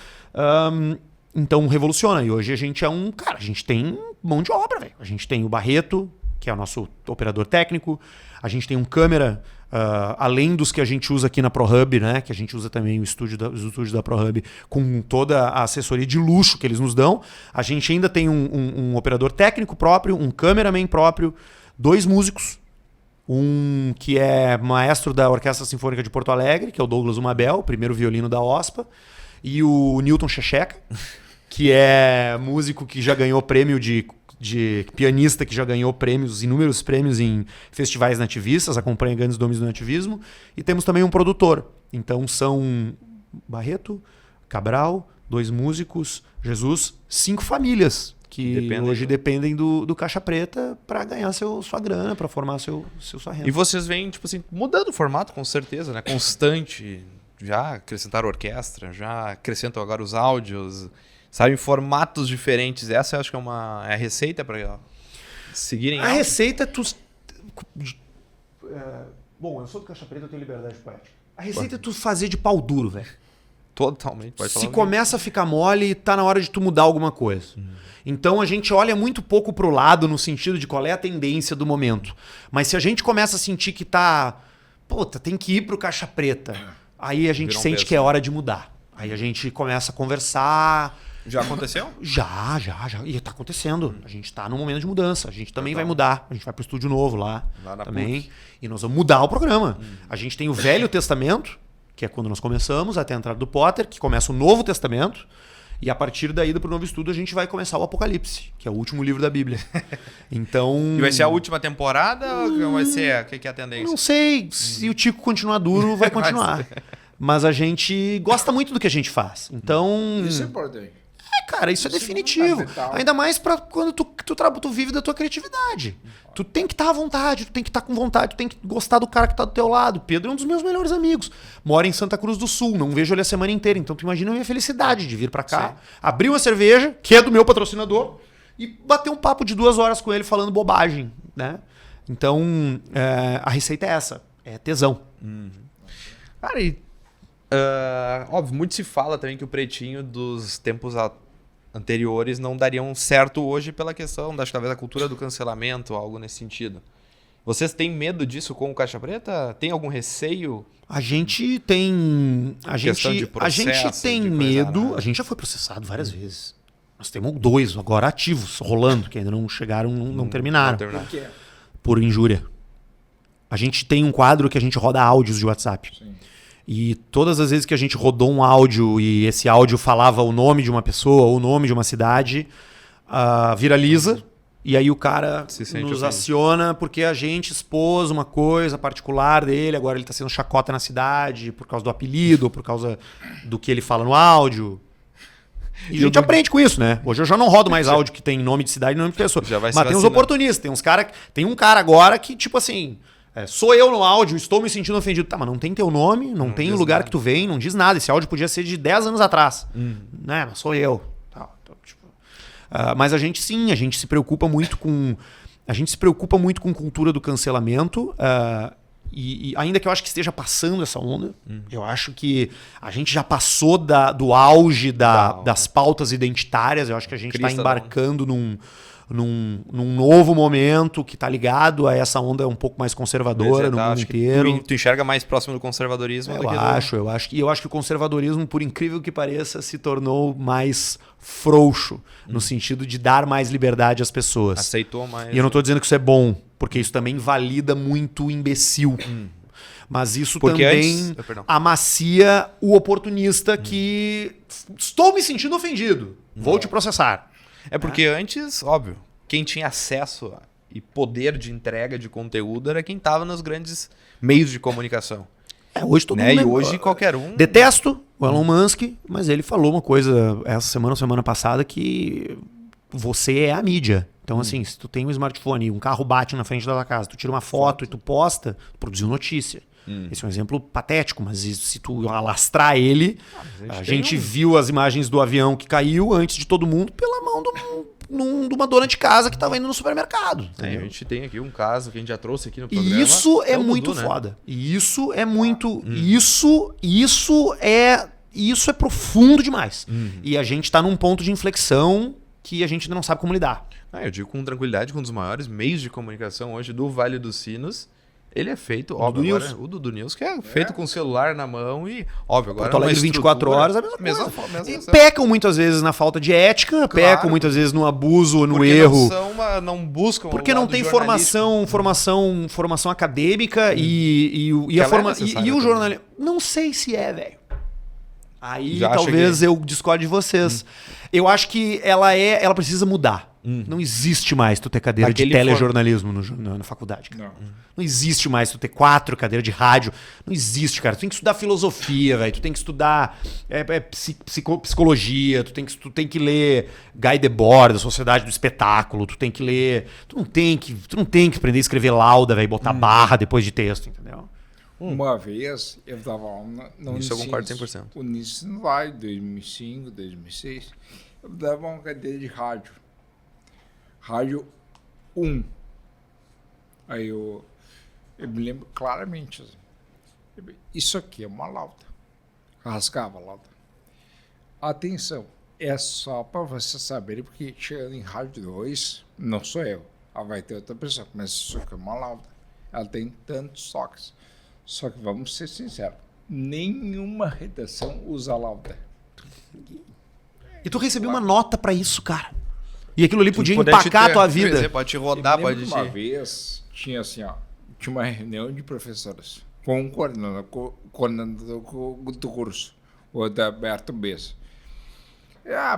Então revoluciona. E hoje a gente é a gente tem mão de obra, velho. A gente tem o Barreto, que é o nosso operador técnico. A gente tem um câmera, além dos que a gente usa aqui na ProHub, né? Que a gente usa também os estúdios da ProHub, com toda a assessoria de luxo que eles nos dão. A gente ainda tem um operador técnico próprio, um cameraman próprio, 2 músicos. Um que é maestro da Orquestra Sinfônica de Porto Alegre, que é o Douglas Umabel, primeiro violino da OSPA. E o Newton Checheca, que é músico que já ganhou prêmio de pianista, que já ganhou inúmeros prêmios em festivais nativistas, acompanha grandes nomes do nativismo. E temos também um produtor. Então são Barreto, Cabral, 2 músicos, Jesus, 5 famílias que hoje dependem do Caixa Preta para ganhar sua grana, para formar sua renda. E vocês vêm, tipo assim, mudando o formato, com certeza, né? Constante. Já acrescentaram orquestra, já acrescentam agora os áudios... Sabe, em formatos diferentes. Essa eu acho que é a receita para seguirem. A receita é tu... Bom, eu sou do Caixa Preta, eu tenho liberdade poética. A receita é tu fazer de pau duro, velho. Totalmente. Pode falar. Se começa a ficar mole, tá na hora de tu mudar alguma coisa. Então a gente olha muito pouco pro lado no sentido de qual é a tendência do momento. Mas se a gente começa a sentir que tá... Puta, tem que ir pro Caixa Preta. Aí a gente sente que é hora de mudar. Aí a gente começa a conversar... Já aconteceu? Já. E tá acontecendo. A gente tá num momento de mudança. A gente também vai mudar. A gente vai pro estúdio novo lá também. PUC. E nós vamos mudar o programa. A gente tem o Velho Testamento, que é quando nós começamos, até a entrada do Potter, que começa o Novo Testamento. E a partir da ida pro novo estúdio, a gente vai começar o Apocalipse, que é o último livro da Bíblia. Então... E vai ser a última temporada ou vai ser... O que é a tendência? Não sei. Se o Tico continuar duro, vai continuar. Mas a gente gosta muito do que a gente faz. Então... Isso é importante. Cara, isso é definitivo. Ainda mais pra quando tu vive da tua criatividade. Tu tem que estar à vontade, tu tem que estar com vontade, tu tem que gostar do cara que tá do teu lado. Pedro é um dos meus melhores amigos. Mora em Santa Cruz do Sul, não vejo ele a semana inteira. Então tu imagina a minha felicidade de vir pra cá, abrir uma cerveja, que é do meu patrocinador, e bater um papo de 2 horas com ele falando bobagem, né? Então, a receita é essa. É tesão. Cara, e... óbvio, muito se fala também que o Pretinho dos tempos anteriores não dariam certo hoje pela questão da, talvez, a cultura do cancelamento, algo nesse sentido. Vocês têm medo disso com o Caixa Preta? Tem algum receio? A gente tem... A gente tem medo... A gente já foi processado várias vezes. Nós temos 2 agora ativos, rolando, que ainda não chegaram, não terminaram. Por quê? Por injúria. A gente tem um quadro que a gente roda áudios de WhatsApp. Sim. E todas as vezes que a gente rodou um áudio e esse áudio falava o nome de uma pessoa ou o nome de uma cidade, viraliza E aí o cara Se sente nos ofendido. aciona porque a gente expôs uma coisa particular dele, agora ele tá sendo chacota na cidade por causa do apelido, ou por causa do que ele fala no áudio. E a gente aprende com isso, né? Hoje eu já não rodo mais áudio que tem nome de cidade e nome de pessoa. Já vai se Mas tem uns vacinando. oportunistas, tem uns cara, tem um cara agora que, tipo assim, sou eu no áudio, estou me sentindo ofendido. Tá, mas não tem teu nome, não tem o diz lugar nada. que tu vem, não diz nada. Esse áudio podia ser de 10 anos atrás. Né? Mas sou eu. Tá, então, tipo, mas a gente sim, a gente se preocupa muito com. A gente se preocupa muito com cultura do cancelamento. E ainda que eu acho que esteja passando essa onda, eu acho que a gente já passou do auge das pautas identitárias. Eu acho que a gente está Crista da embarcando num novo momento que está ligado a essa onda um pouco mais conservadora no mundo acho que inteiro. tu enxerga mais próximo do conservadorismo do que do... Eu acho que o conservadorismo, por incrível que pareça, se tornou mais frouxo, no sentido de dar mais liberdade às pessoas. Aceitou mais... E eu não estou dizendo que isso é bom, porque isso também valida muito o imbecil. Mas isso Porque também antes- perdão. amacia o oportunista que estou me sentindo ofendido, vou te processar. É porque antes, óbvio, quem tinha acesso e poder de entrega de conteúdo era quem estava nos grandes meios de comunicação. Hoje todo Né? mundo E hoje qualquer um... Detesto o Elon Musk, mas ele falou uma coisa essa semana passada, que você é a mídia. Então, assim, se tu tem um smartphone e um carro bate na frente da tua casa, tu tira uma foto e tu posta, tu produziu notícia. Esse é um exemplo patético, mas se tu alastrar ele, a gente viu as imagens do avião que caiu antes de todo mundo pela mão de uma dona de casa que estava indo no supermercado. A entendeu? gente tem aqui um caso que a gente já trouxe aqui no programa. E isso é o muito Dudu, né? foda. E isso é muito. Isso é profundo demais. E a gente tá num ponto de inflexão que a gente ainda não sabe como lidar. Eu digo com tranquilidade que um dos maiores meios de comunicação hoje do Vale dos Sinos, ele é feito, óbvio, Dudu agora, News. o Dudu News, que é feito com o celular na mão e, óbvio, agora Porto Alegre 24 horas, a mesma coisa. mesma E questão. pecam muitas vezes na falta de ética, pecam muitas vezes no abuso, no Porque erro. não buscam Porque o não lado tem jornalístico. formação acadêmica e Que ela é o necessária jornalismo. Não sei se é, velho. Aí Já acha talvez que- eu discorde de vocês. Eu acho que ela precisa mudar. Não existe mais tu ter cadeira Daquele de telejornalismo na faculdade, cara. Não existe mais tu ter 4 cadeiras de rádio. Não existe, cara. Tu tem que estudar filosofia, velho. Tu tem que estudar psicologia. Tu tem que ler Guy Debord, da Sociedade do Espetáculo. Tu tem que ler... Tu não tem que aprender a escrever lauda, velho. Botar barra depois de texto, entendeu? Uma vez eu dava aula no Isso eu concordo Unicinos. 100%. O Unicinos lá em 2005, 2006, eu dava uma cadeira de rádio. Rádio 1. Aí eu me lembro claramente. Assim, isso aqui é uma lauda. Rasgava a lauda. Atenção, é só para você saber, porque chegando em rádio 2, não sou eu. Vai ter outra pessoa, mas isso aqui é uma lauda. Ela tem tantos toques. Só que vamos ser sinceros, nenhuma redação usa lauda. E tu recebeu uma nota pra isso, cara. E aquilo ali podia Poder te empacar ter- a tua quer vida. dizer, pode te rodar, Eu me pode lembro te... que uma vez tinha assim, ó, tinha uma reunião de professores com um coordenador do curso, o Adalberto Bessa.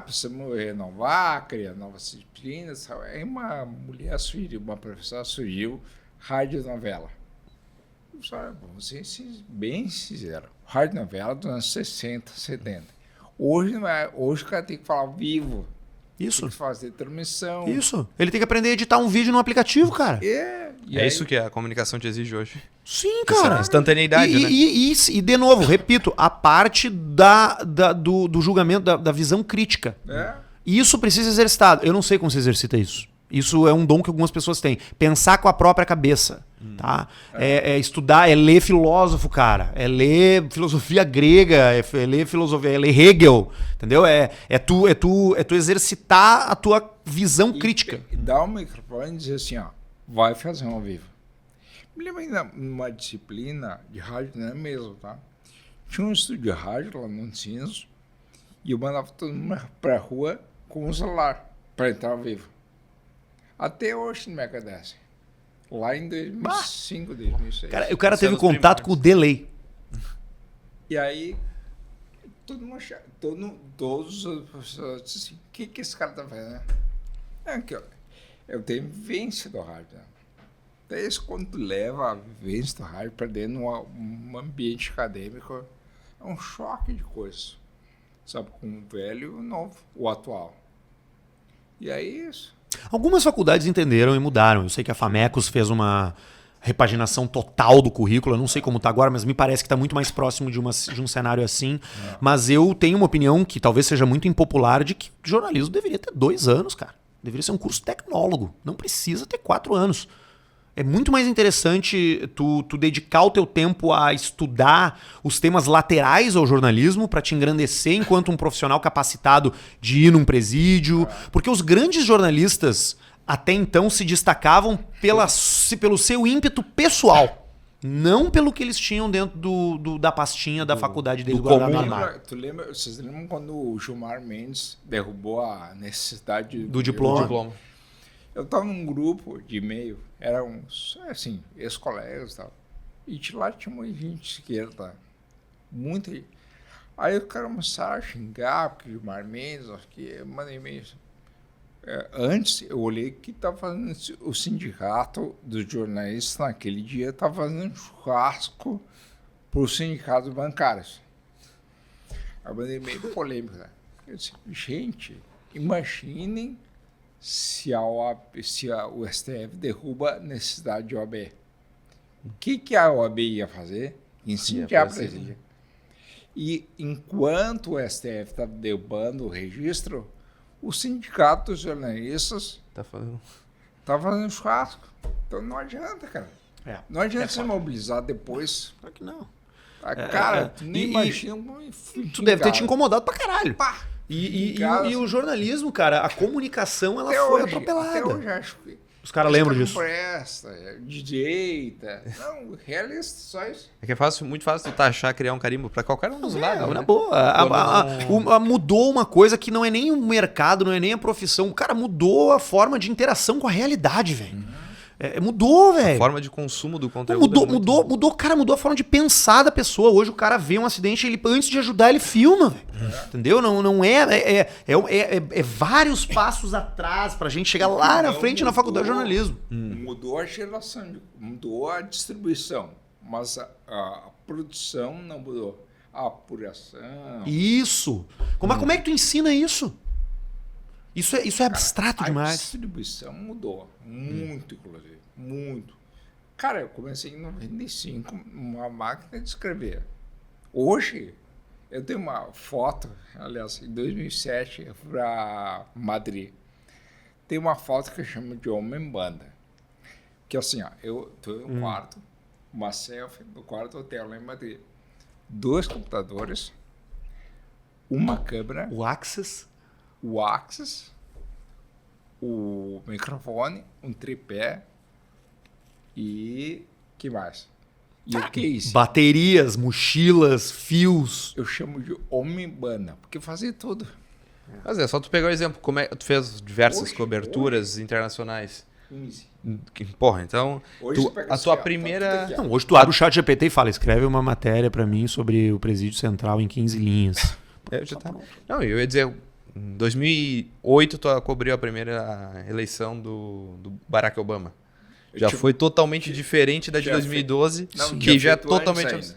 Precisamos renovar, criar novas disciplinas. Aí uma mulher surgiu, uma professora surgiu, rádio novela. Vamos ser bem sinceros. Rádio novela dos anos 60, 70. Hoje não é. Hoje o cara tem que falar vivo. Isso. Tem que fazer transmissão. Isso. Ele tem que aprender a editar um vídeo no aplicativo, cara. É isso que a comunicação te exige hoje. Sim, Essa cara. instantaneidade, né? E, de novo, repito, a parte do julgamento, da visão crítica. E isso precisa ser exercitado. Eu não sei como se exercita isso. Isso é um dom que algumas pessoas têm. Pensar com a própria cabeça. Tá? É estudar, é ler filósofo, cara. É ler filosofia grega, é ler filosofia, é ler Hegel. Entendeu? É tu exercitar a tua visão crítica. E dar um microfone e dizer assim, ó, vai fazer um ao vivo. Me lembro ainda numa disciplina de rádio, não é mesmo, tá? Tinha um estúdio de rádio lá no Unicinos e eu mandava todo mundo pra rua com o celular para entrar ao vivo. Até hoje não me agradece. Lá em 2005, 2006. O cara teve Anos contato primórdios. com o delay. E aí, todos os professores disseram assim, o que esse cara tá fazendo? Aqui, ó. Eu tenho vivência do rádio. Né? Daí isso, quando tu leva a vivência do rádio para dentro de um ambiente acadêmico, é um choque de coisas. Sabe, com o velho e o novo, o atual. E é isso. Algumas faculdades entenderam e mudaram. Eu sei que a Famecos fez uma repaginação total do currículo. Eu não sei como está agora, mas me parece que está muito mais próximo de um cenário assim. Mas eu tenho uma opinião que talvez seja muito impopular de que jornalismo deveria ter 2 anos, cara. Deveria ser um curso tecnólogo. Não precisa ter 4 anos. É muito mais interessante tu dedicar o teu tempo a estudar os temas laterais ao jornalismo para te engrandecer enquanto um profissional capacitado de ir num presídio. Porque os grandes jornalistas até então se destacavam pelo seu ímpeto pessoal. Não pelo que eles tinham dentro da pastinha da faculdade deles guardado no armário. Vocês lembram quando o Gilmar Mendes derrubou a necessidade Do diploma? Eu estava num grupo de e-mail, eram, assim, ex-colegas e tal. E de lá tinha muita gente de esquerda, muita gente. Aí o cara começaram a xingar, porque o Gilmar Mendes, acho que eu mandei e-mail. Antes, eu olhei que estava fazendo o sindicato dos jornalistas naquele dia, estava fazendo churrasco para os sindicatos bancários. Aí eu mandei e-mail polêmico. Né? Eu disse, gente, imaginem se o STF derruba a necessidade de OAB. O que a OAB ia fazer? Incendiar a Brasília. E enquanto o STF está derrubando o registro, o sindicato dos jornalistas Tá fazendo. tá fazendo churrasco. Então não adianta, cara. Não adianta se mobilizar depois. Claro que não. Cara, tu nem imagina tu deve ter te incomodado pra caralho. Pá! E o jornalismo, cara, a comunicação, ela foi atropelada. Até hoje acho que os caras lembram disso. Não presta, de direita. Não, realista, só isso. É que é muito fácil tu taxar, criar um carimbo pra qualquer um dos lados. Na boa. Mudou uma coisa que não é nem o mercado, não é nem a profissão. Cara, mudou a forma de interação com a realidade, velho. Mudou, velho. A forma de consumo do conteúdo. Mudou a forma de pensar da pessoa. Hoje o cara vê um acidente, ele antes de ajudar, ele filma, velho. Entendeu? Não é vários passos atrás pra gente chegar lá na frente na faculdade de jornalismo. Mudou a geração, mudou a distribuição, mas a produção não mudou. A apuração. Isso. Como é que tu ensina isso? Isso é abstrato demais. A distribuição mudou muito, inclusive. Muito. Cara, eu comecei em 95 uma máquina de escrever. Hoje, eu tenho uma foto, aliás, em 2007, eu fui para Madrid. Tem uma foto que eu chamo de homem-banda. Que assim, ó, eu estou no quarto, uma selfie no quarto hotel lá em Madrid. 2 computadores, uma câmera. O Axis, o microfone, um tripé e que mais? E o case. Baterias, mochilas, fios. Eu chamo de homem-banda, porque fazia tudo. Mas só tu pegar o exemplo, como tu fez diversas coberturas internacionais. 15. Porra, então Hoje a tua primeira... Não, hoje tu abre o chat GPT e fala, escreve uma matéria pra mim sobre o Presídio Central em 15 linhas. Não, eu ia dizer, em 2008 tu cobriu a primeira eleição do Barack Obama. Já foi totalmente diferente da de 2012, que já é totalmente...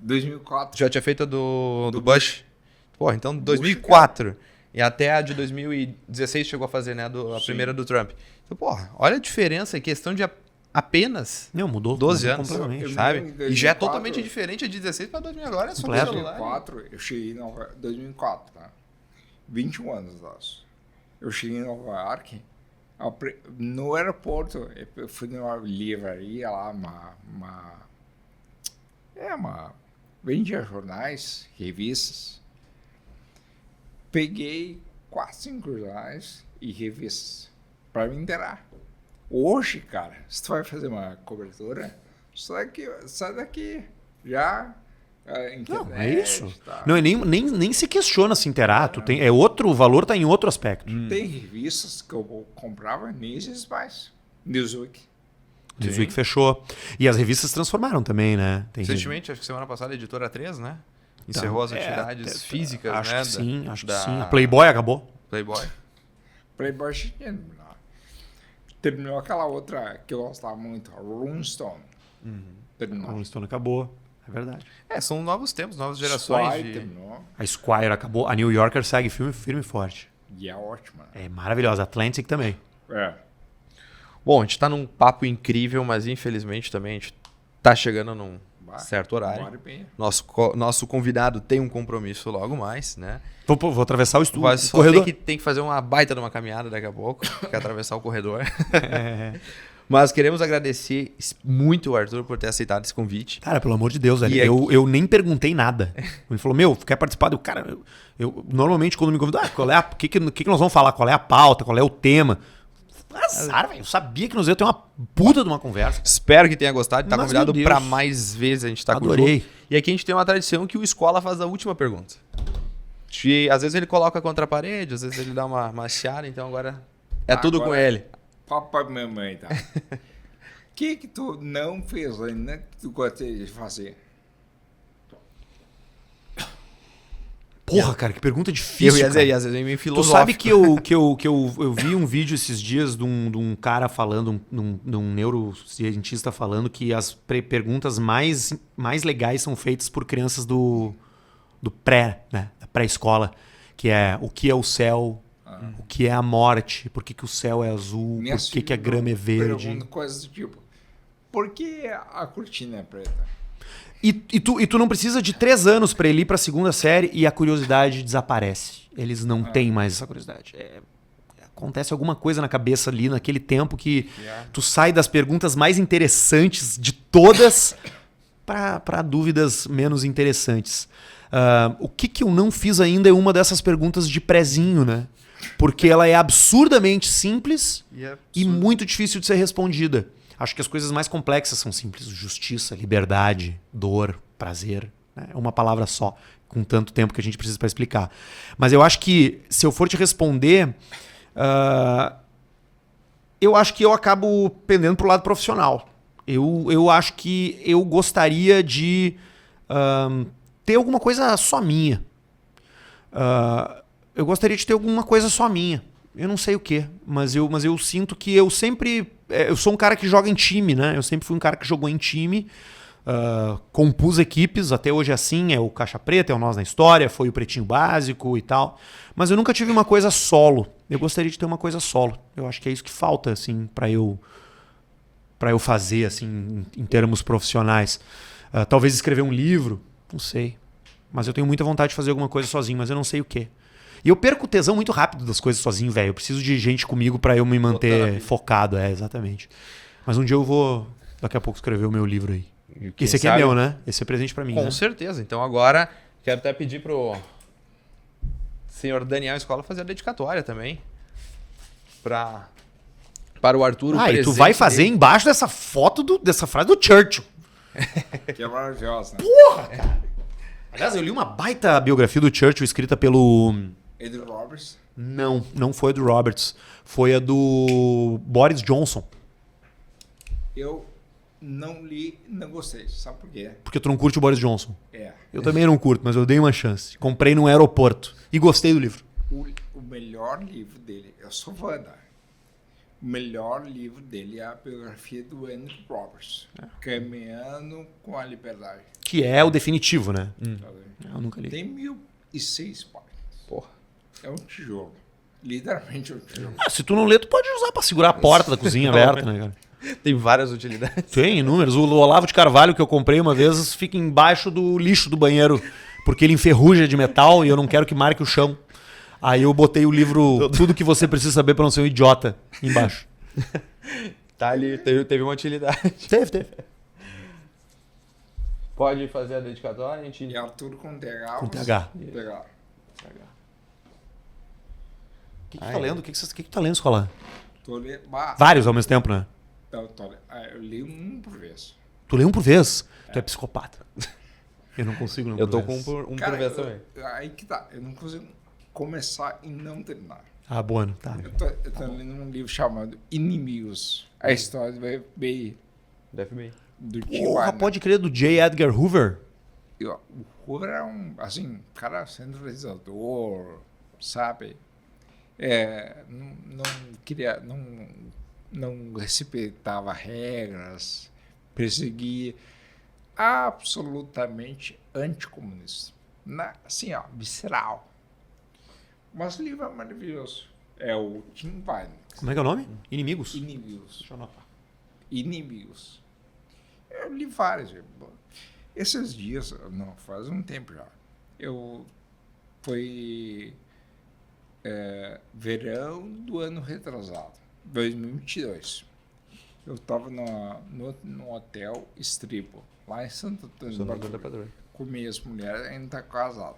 2004. Já tinha feito a do Bush. Pô, então 2004 e até a de 2016 chegou a fazer, né, a primeira do Trump. Então, porra, olha a diferença, questão de apenas mudou 12 anos, completamente, sabe? 2004, e já é totalmente diferente de 16 para 2000 agora, é só o celular. 2004, eu cheguei em 2004, tá? 21 anos, acho. Eu cheguei em Nova York, no aeroporto, eu fui numa livraria lá, vendia jornais, revistas. Peguei 4, 5 jornais e revistas para me inteirar. Hoje, cara, se tu vai fazer uma cobertura, sai daqui, já internet. Não, é isso. Tá. Não, nem se questiona se inteirar. O valor tá em outro aspecto. Tem revistas que eu comprava, nem existe mais. Newsweek. Newsweek fechou. E as revistas se transformaram também, né? Recentemente, acho que semana passada, a Editora 3, né? Encerrou as atividades físicas, acho né? Que sim. A Playboy acabou. Playboy. Terminou aquela outra que eu gostava muito, a Rolling Stone. Terminou. Rolling Stone acabou. É verdade. São novos tempos, novas gerações. Squire terminou. A Squire acabou. A New Yorker segue firme e forte. E é ótima. É maravilhosa. Atlantic também. Bom, a gente tá num papo incrível, mas infelizmente também a gente tá chegando num certo horário. 1h30. Nosso convidado tem um compromisso logo mais, né? Vou atravessar o estúdio. Mas O corredor. tem que fazer uma baita de uma caminhada daqui a pouco, que é atravessar o corredor. Mas queremos agradecer muito o Arthur por ter aceitado esse convite. Cara, pelo amor de Deus, velho. E Eu nem perguntei nada. Ele falou, quer participar? Cara, eu normalmente quando me convidam, o que nós vamos falar? Qual é a pauta? Qual é o tema? Azar, velho. Eu sabia que nós ia ter uma puta de uma conversa. Espero que tenha gostado. Tá Mas, convidado meu Deus. para mais vezes a gente tá com o Adorei. jogo. E aqui a gente tem uma tradição que o Escola faz a última pergunta. E às vezes ele coloca contra a parede, às vezes ele dá uma chiada, então agora é tudo com ele. Papai e mamãe, tá? O que tu não fez ainda que tu gostaria de fazer? Porra, cara, que pergunta difícil. Eu ia dizer, cara. às vezes é meio Tu filosófico. sabe que eu vi um vídeo esses dias de um cara falando, de um neurocientista falando que as perguntas mais legais são feitas por crianças do pré, né? Da pré-escola, que é o que é o céu, o que é a morte, por que o céu é azul, Minhas por que a filhas grama é verde. perguntam coisas do tipo, por que a cortina é preta? E tu não precisa de 3 anos pra ele ir pra segunda série e a curiosidade desaparece. Eles não têm mais essa curiosidade. Acontece alguma coisa na cabeça ali naquele tempo que tu sai das perguntas mais interessantes de todas pra dúvidas menos interessantes. O que eu não fiz ainda é uma dessas perguntas de prezinho, né? Porque ela é absurdamente simples e muito difícil de ser respondida. Acho que as coisas mais complexas são simples. Justiça, liberdade, dor, prazer. Né? É uma palavra só, com tanto tempo que a gente precisa para explicar. Mas eu acho que, se eu for te responder, eu acho que eu acabo pendendo pro lado profissional. Eu acho que eu gostaria de ter alguma coisa só minha. Eu gostaria de ter alguma coisa só minha. Eu não sei o quê, mas eu sinto que eu sempre... Eu sou um cara que joga em time, né? Eu sempre fui um cara que jogou em time, compus equipes, até hoje é assim, é o Caixa Preta, é o Nós na História, foi o Pretinho Básico e tal. Mas eu nunca tive uma coisa solo. Eu gostaria de ter uma coisa solo. Eu acho que é isso que falta, assim, pra eu fazer, assim, em termos profissionais. Talvez escrever um livro, não sei. Mas eu tenho muita vontade de fazer alguma coisa sozinho, mas eu não sei o quê. E eu perco o tesão muito rápido das coisas sozinho, velho. Eu preciso de gente comigo pra eu me manter focado, exatamente. Mas um dia eu vou, daqui a pouco, escrever o meu livro aí. Esse aqui é meu, né? Esse é presente pra mim, Com né? certeza. Então agora quero até pedir pro senhor Daniel Escola fazer a dedicatória também. Para o Arthur, o E tu presente vai fazer dele. embaixo dessa foto, dessa frase do Churchill. Que é maravilhosa, né? Aliás, eu li uma baita biografia do Churchill escrita pelo... Adrian Roberts. Não foi a do Roberts. Foi a do Boris Johnson. Eu não li, não gostei. Sabe por quê? Porque tu não curte o Boris Johnson. Eu também não curto, mas eu dei uma chance. Comprei num aeroporto. E gostei do livro. O melhor livro dele, eu sou fã da. O melhor livro dele é a biografia do Andrew Roberts. Caminhando com a Liberdade. Que é o definitivo, né? Tá vendo? Eu nunca li. Tem 1006 páginas. Porra. É um tijolo. Literalmente um tijolo. Se tu não lê, tu pode usar pra segurar a porta da cozinha aberta, né, cara? Tem várias utilidades. Tem inúmeros. O Olavo de Carvalho que eu comprei uma vez fica embaixo do lixo do banheiro, porque ele enferruja de metal e eu não quero que marque o chão. Aí eu botei o livro Tudo que você precisa saber pra não ser um idiota embaixo. Tá ali, teve uma utilidade. Teve. Pode fazer a dedicatória, a gente... E Arthur com TH. Com TH. TH. O que tu tá lendo? O que tu tá lendo, Escolar? Tô lendo. Vários ao mesmo tempo, né? Eu li um por vez. Tu lê um por vez? Tu é psicopata. Eu não consigo ler um Eu por tô vez. com um Cara, por vez também. Aí que tá. Eu não consigo começar e não terminar. Ah, bueno, tá. Eu tô lendo um livro chamado Inimigos. A história do FBI. FBI. Do Tim Porra, Wagner. pode crer, do J. Edgar Hoover? O Hoover é um, assim, cara centralizador, sabe? Não queria, não respeitava regras, perseguia, absolutamente anticomunista. Assim, ó, visceral. Mas o livro é maravilhoso. É o Tim Weinberg. Como é que é o nome? Inimigos? Inimigos. Deixa eu anotar. Inimigos. Eu li vários. Esses dias, não, faz um tempo já. Foi verão do ano retrasado, 2022. Eu estava no hotel Estribo, lá em Santo Antônio do Padroeiro, com minhas mulheres, ainda casada,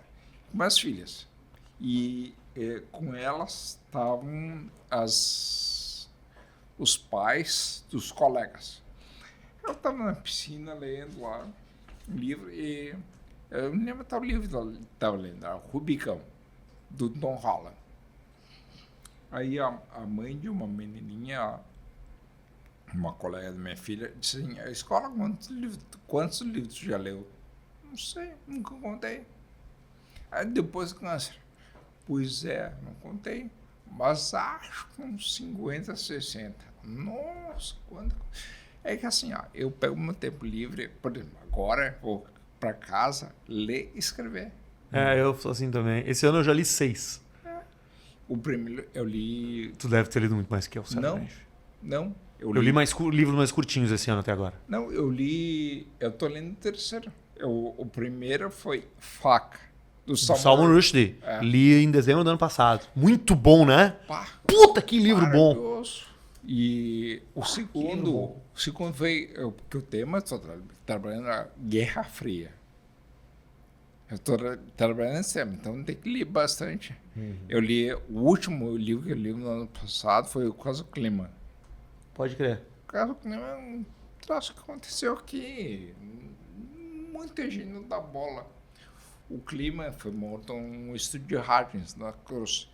com minhas filhas. E com elas estavam os pais dos colegas. Eu estava na piscina lendo lá um livro e eu não lembro qual livro que estava lendo, era Rubicão, do Tom Holland. Aí a mãe de uma menininha, uma colega da minha filha, disse assim, a escola, quantos livros tu já leu? Não sei, nunca contei. Aí depois câncer. Pois é, não contei, mas acho que uns 50, 60. Nossa, quanto... É que assim, ó, eu pego meu tempo livre, por exemplo, agora vou para casa ler e escrever. Eu sou assim também. Esse ano eu já li 6. O primeiro eu li... Tu deve ter lido muito mais que eu, certamente. Não. Eu li livros mais curtinhos esse ano até agora. Não, eu tô lendo o terceiro. O primeiro foi Faca, do Salman Rushdie. Li em dezembro do ano passado. Muito bom, né? Pá, Puta, que livro bom. E o segundo foi... Porque o tema, estou trabalhando na Guerra Fria. Eu estou trabalhando nesse tema, então tem que ler bastante. Eu li... O último livro que eu li no ano passado foi o Caso Clima. Pode crer. O Caso Clima é um troço que aconteceu aqui. Muita gente não dá bola. O Clima foi morto em um estúdio de rádio na Cruz.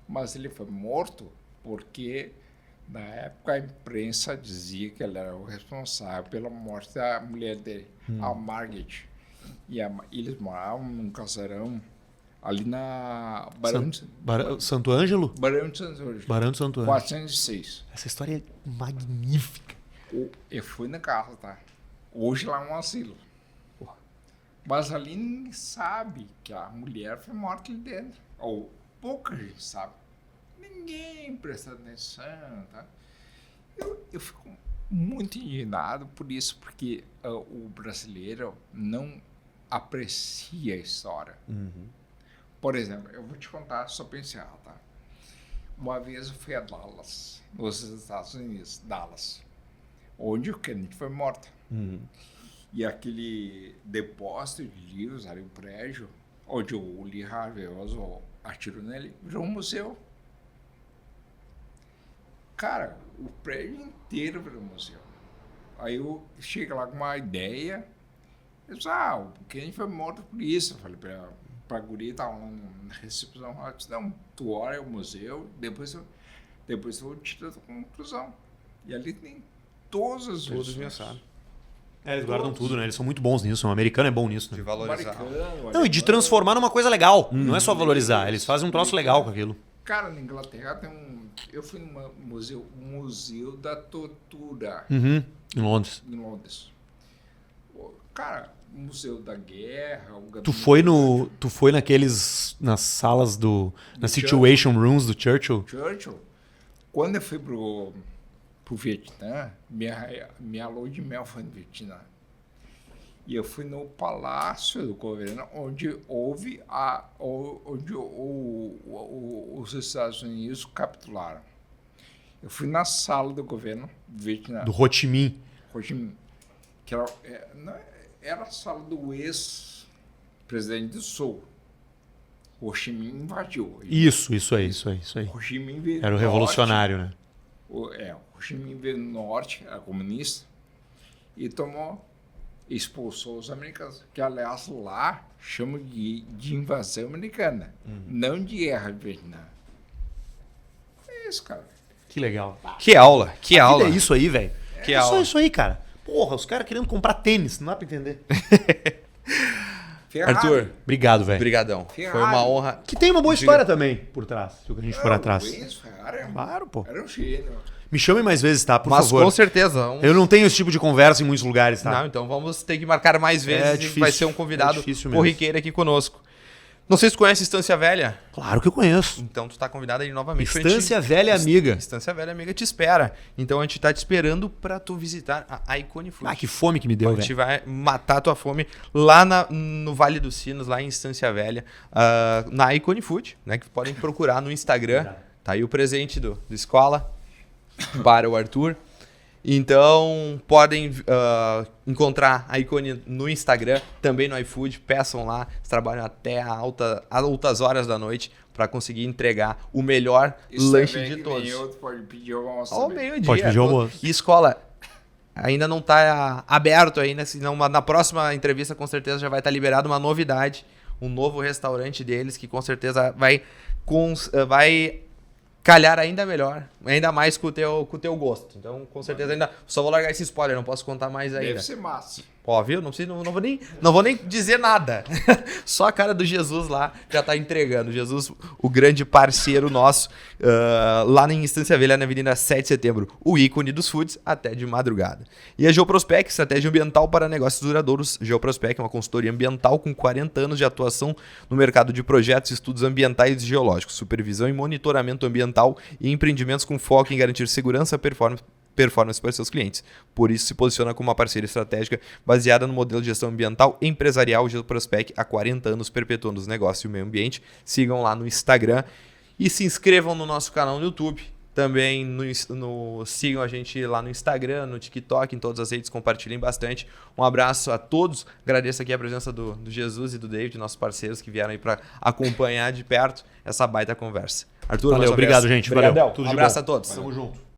Mas ele foi morto porque... Na época, a imprensa dizia que ele era o responsável pela morte da mulher dele, a Margaret. E eles moravam num casarão ali na Santo Ângelo? Barão de Santo Ângelo. Barão de Santo Ângelo. 406. Essa história é magnífica. Eu fui na casa, tá? Hoje lá é um asilo. Mas ali ninguém sabe que a mulher foi morta ali dentro. Ou pouca gente sabe. Ninguém presta atenção, tá? Eu fico muito indignado por isso, porque o brasileiro não aprecia a história. Por exemplo, eu vou te contar só para encerrar, tá? Uma vez eu fui a Dallas, nos Estados Unidos, Dallas, onde o Kennedy foi morto. E aquele depósito de livros, ali o prédio, onde o Lee Harvey Oswald atirou nele, virou um museu. Cara, o prédio inteiro virou museu. Aí eu chego lá com uma ideia. Eu disse, o Kennedy foi morto por isso. Eu falei pra guria, tava lá na recepção. Ela disse, não, tu olha o museu, depois eu tiro a tua conclusão. E ali tem todas as versões. Eles guardam tudo, né? Eles são muito bons nisso. O americano é bom nisso, né? De valorizar. Não, e de transformar numa coisa legal. Não é só valorizar. Eles fazem um troço legal com aquilo. Cara, na Inglaterra tem eu fui no museu da tortura. Em Londres. Cara, o Museu da Guerra... Tu foi nas salas na Situation Rooms do Churchill? Quando eu fui pro Vietnã, minha lua de mel foi no Vietnã. E eu fui no Palácio do Governo, onde os Estados Unidos capitularam. Eu fui na sala do governo do Vietnã. Do Ho Chi Minh. Que era a sala do ex-presidente do Sul. Ho Chi Minh invadiu. Isso aí. Ho Chi Minh veio era o revolucionário, né? Ho Chi Minh veio do norte, era comunista, e expulsou os americanos, que aliás lá chamam de invasão americana, não de guerra de Vietnã. É isso, cara. Que legal. Que aula, que aula. É isso aí, velho. Aula. Só isso aí, cara. Porra, os caras querendo comprar tênis, não dá pra entender. Ferrari. Arthur, Obrigado, velho. brigadão. Foi Ferrari. uma honra. Que tem uma boa história também por trás, se a gente for atrás. Isso, Ferrari. Claro, pô. Era um gênio. Me chame mais vezes, tá? Por Mas favor. com certeza. Eu não tenho esse tipo de conversa em muitos lugares, tá? Não, então vamos ter que marcar mais vezes. É e difícil, vai ser um convidado é difícil mesmo. corriqueiro aqui conosco. Não sei se tu conhece Estância Velha. Claro que eu conheço. Então tu tá convidado aí novamente. Estância Velha Amiga. Estância Velha Amiga te espera. Então a gente tá te esperando pra tu visitar a Icone Food. Ah, que fome que me A deu, gente velho. vai matar a tua fome lá no Vale dos Sinos, lá em Estância Velha, na Icone Food, né? Que podem procurar no Instagram. Tá aí o presente do Escola para o Arthur. Então podem encontrar a Icone no Instagram, também no iFood. Peçam lá, eles trabalham até altas horas da noite para conseguir entregar o melhor lanche de todos. Tu pode pedir o almoço Ao também. meio-dia. Pode pedir almoço. E Escola, ainda não está aberto ainda, senão na próxima entrevista com certeza já vai estar liberado uma novidade, um novo restaurante deles que com certeza vai calhar ainda melhor, ainda mais com o teu gosto. Então, com certeza ainda só vou largar esse spoiler, não posso contar mais ainda. Deve ser massa. Ó, viu? Não vou nem dizer nada. Só a cara do Jesus lá já tá entregando. Jesus, o grande parceiro nosso, lá em Estância Velha, na Avenida 7 de Setembro. O ícone dos foods, até de madrugada. E a Geoprospec, estratégia ambiental para negócios duradouros. Geoprospec é uma consultoria ambiental com 40 anos de atuação no mercado de projetos e estudos ambientais e geológicos, supervisão e monitoramento ambiental e empreendimentos com foco em garantir segurança, performance para seus clientes. Por isso se posiciona como uma parceira estratégica baseada no modelo de gestão ambiental empresarial Geoprospec há 40 anos, perpetuando os negócios e o meio ambiente. Sigam lá no Instagram e se inscrevam no nosso canal no YouTube. Também sigam a gente lá no Instagram, no TikTok, em todas as redes, compartilhem bastante. Um abraço a todos. Agradeço aqui a presença do Jesus e do David, nossos parceiros que vieram aí para acompanhar de perto essa baita conversa. Arthur, Valeu, mais uma obrigado, vez. gente. Obrigadão. Valeu. Tudo Um de abraço bom. a todos. Tamo junto.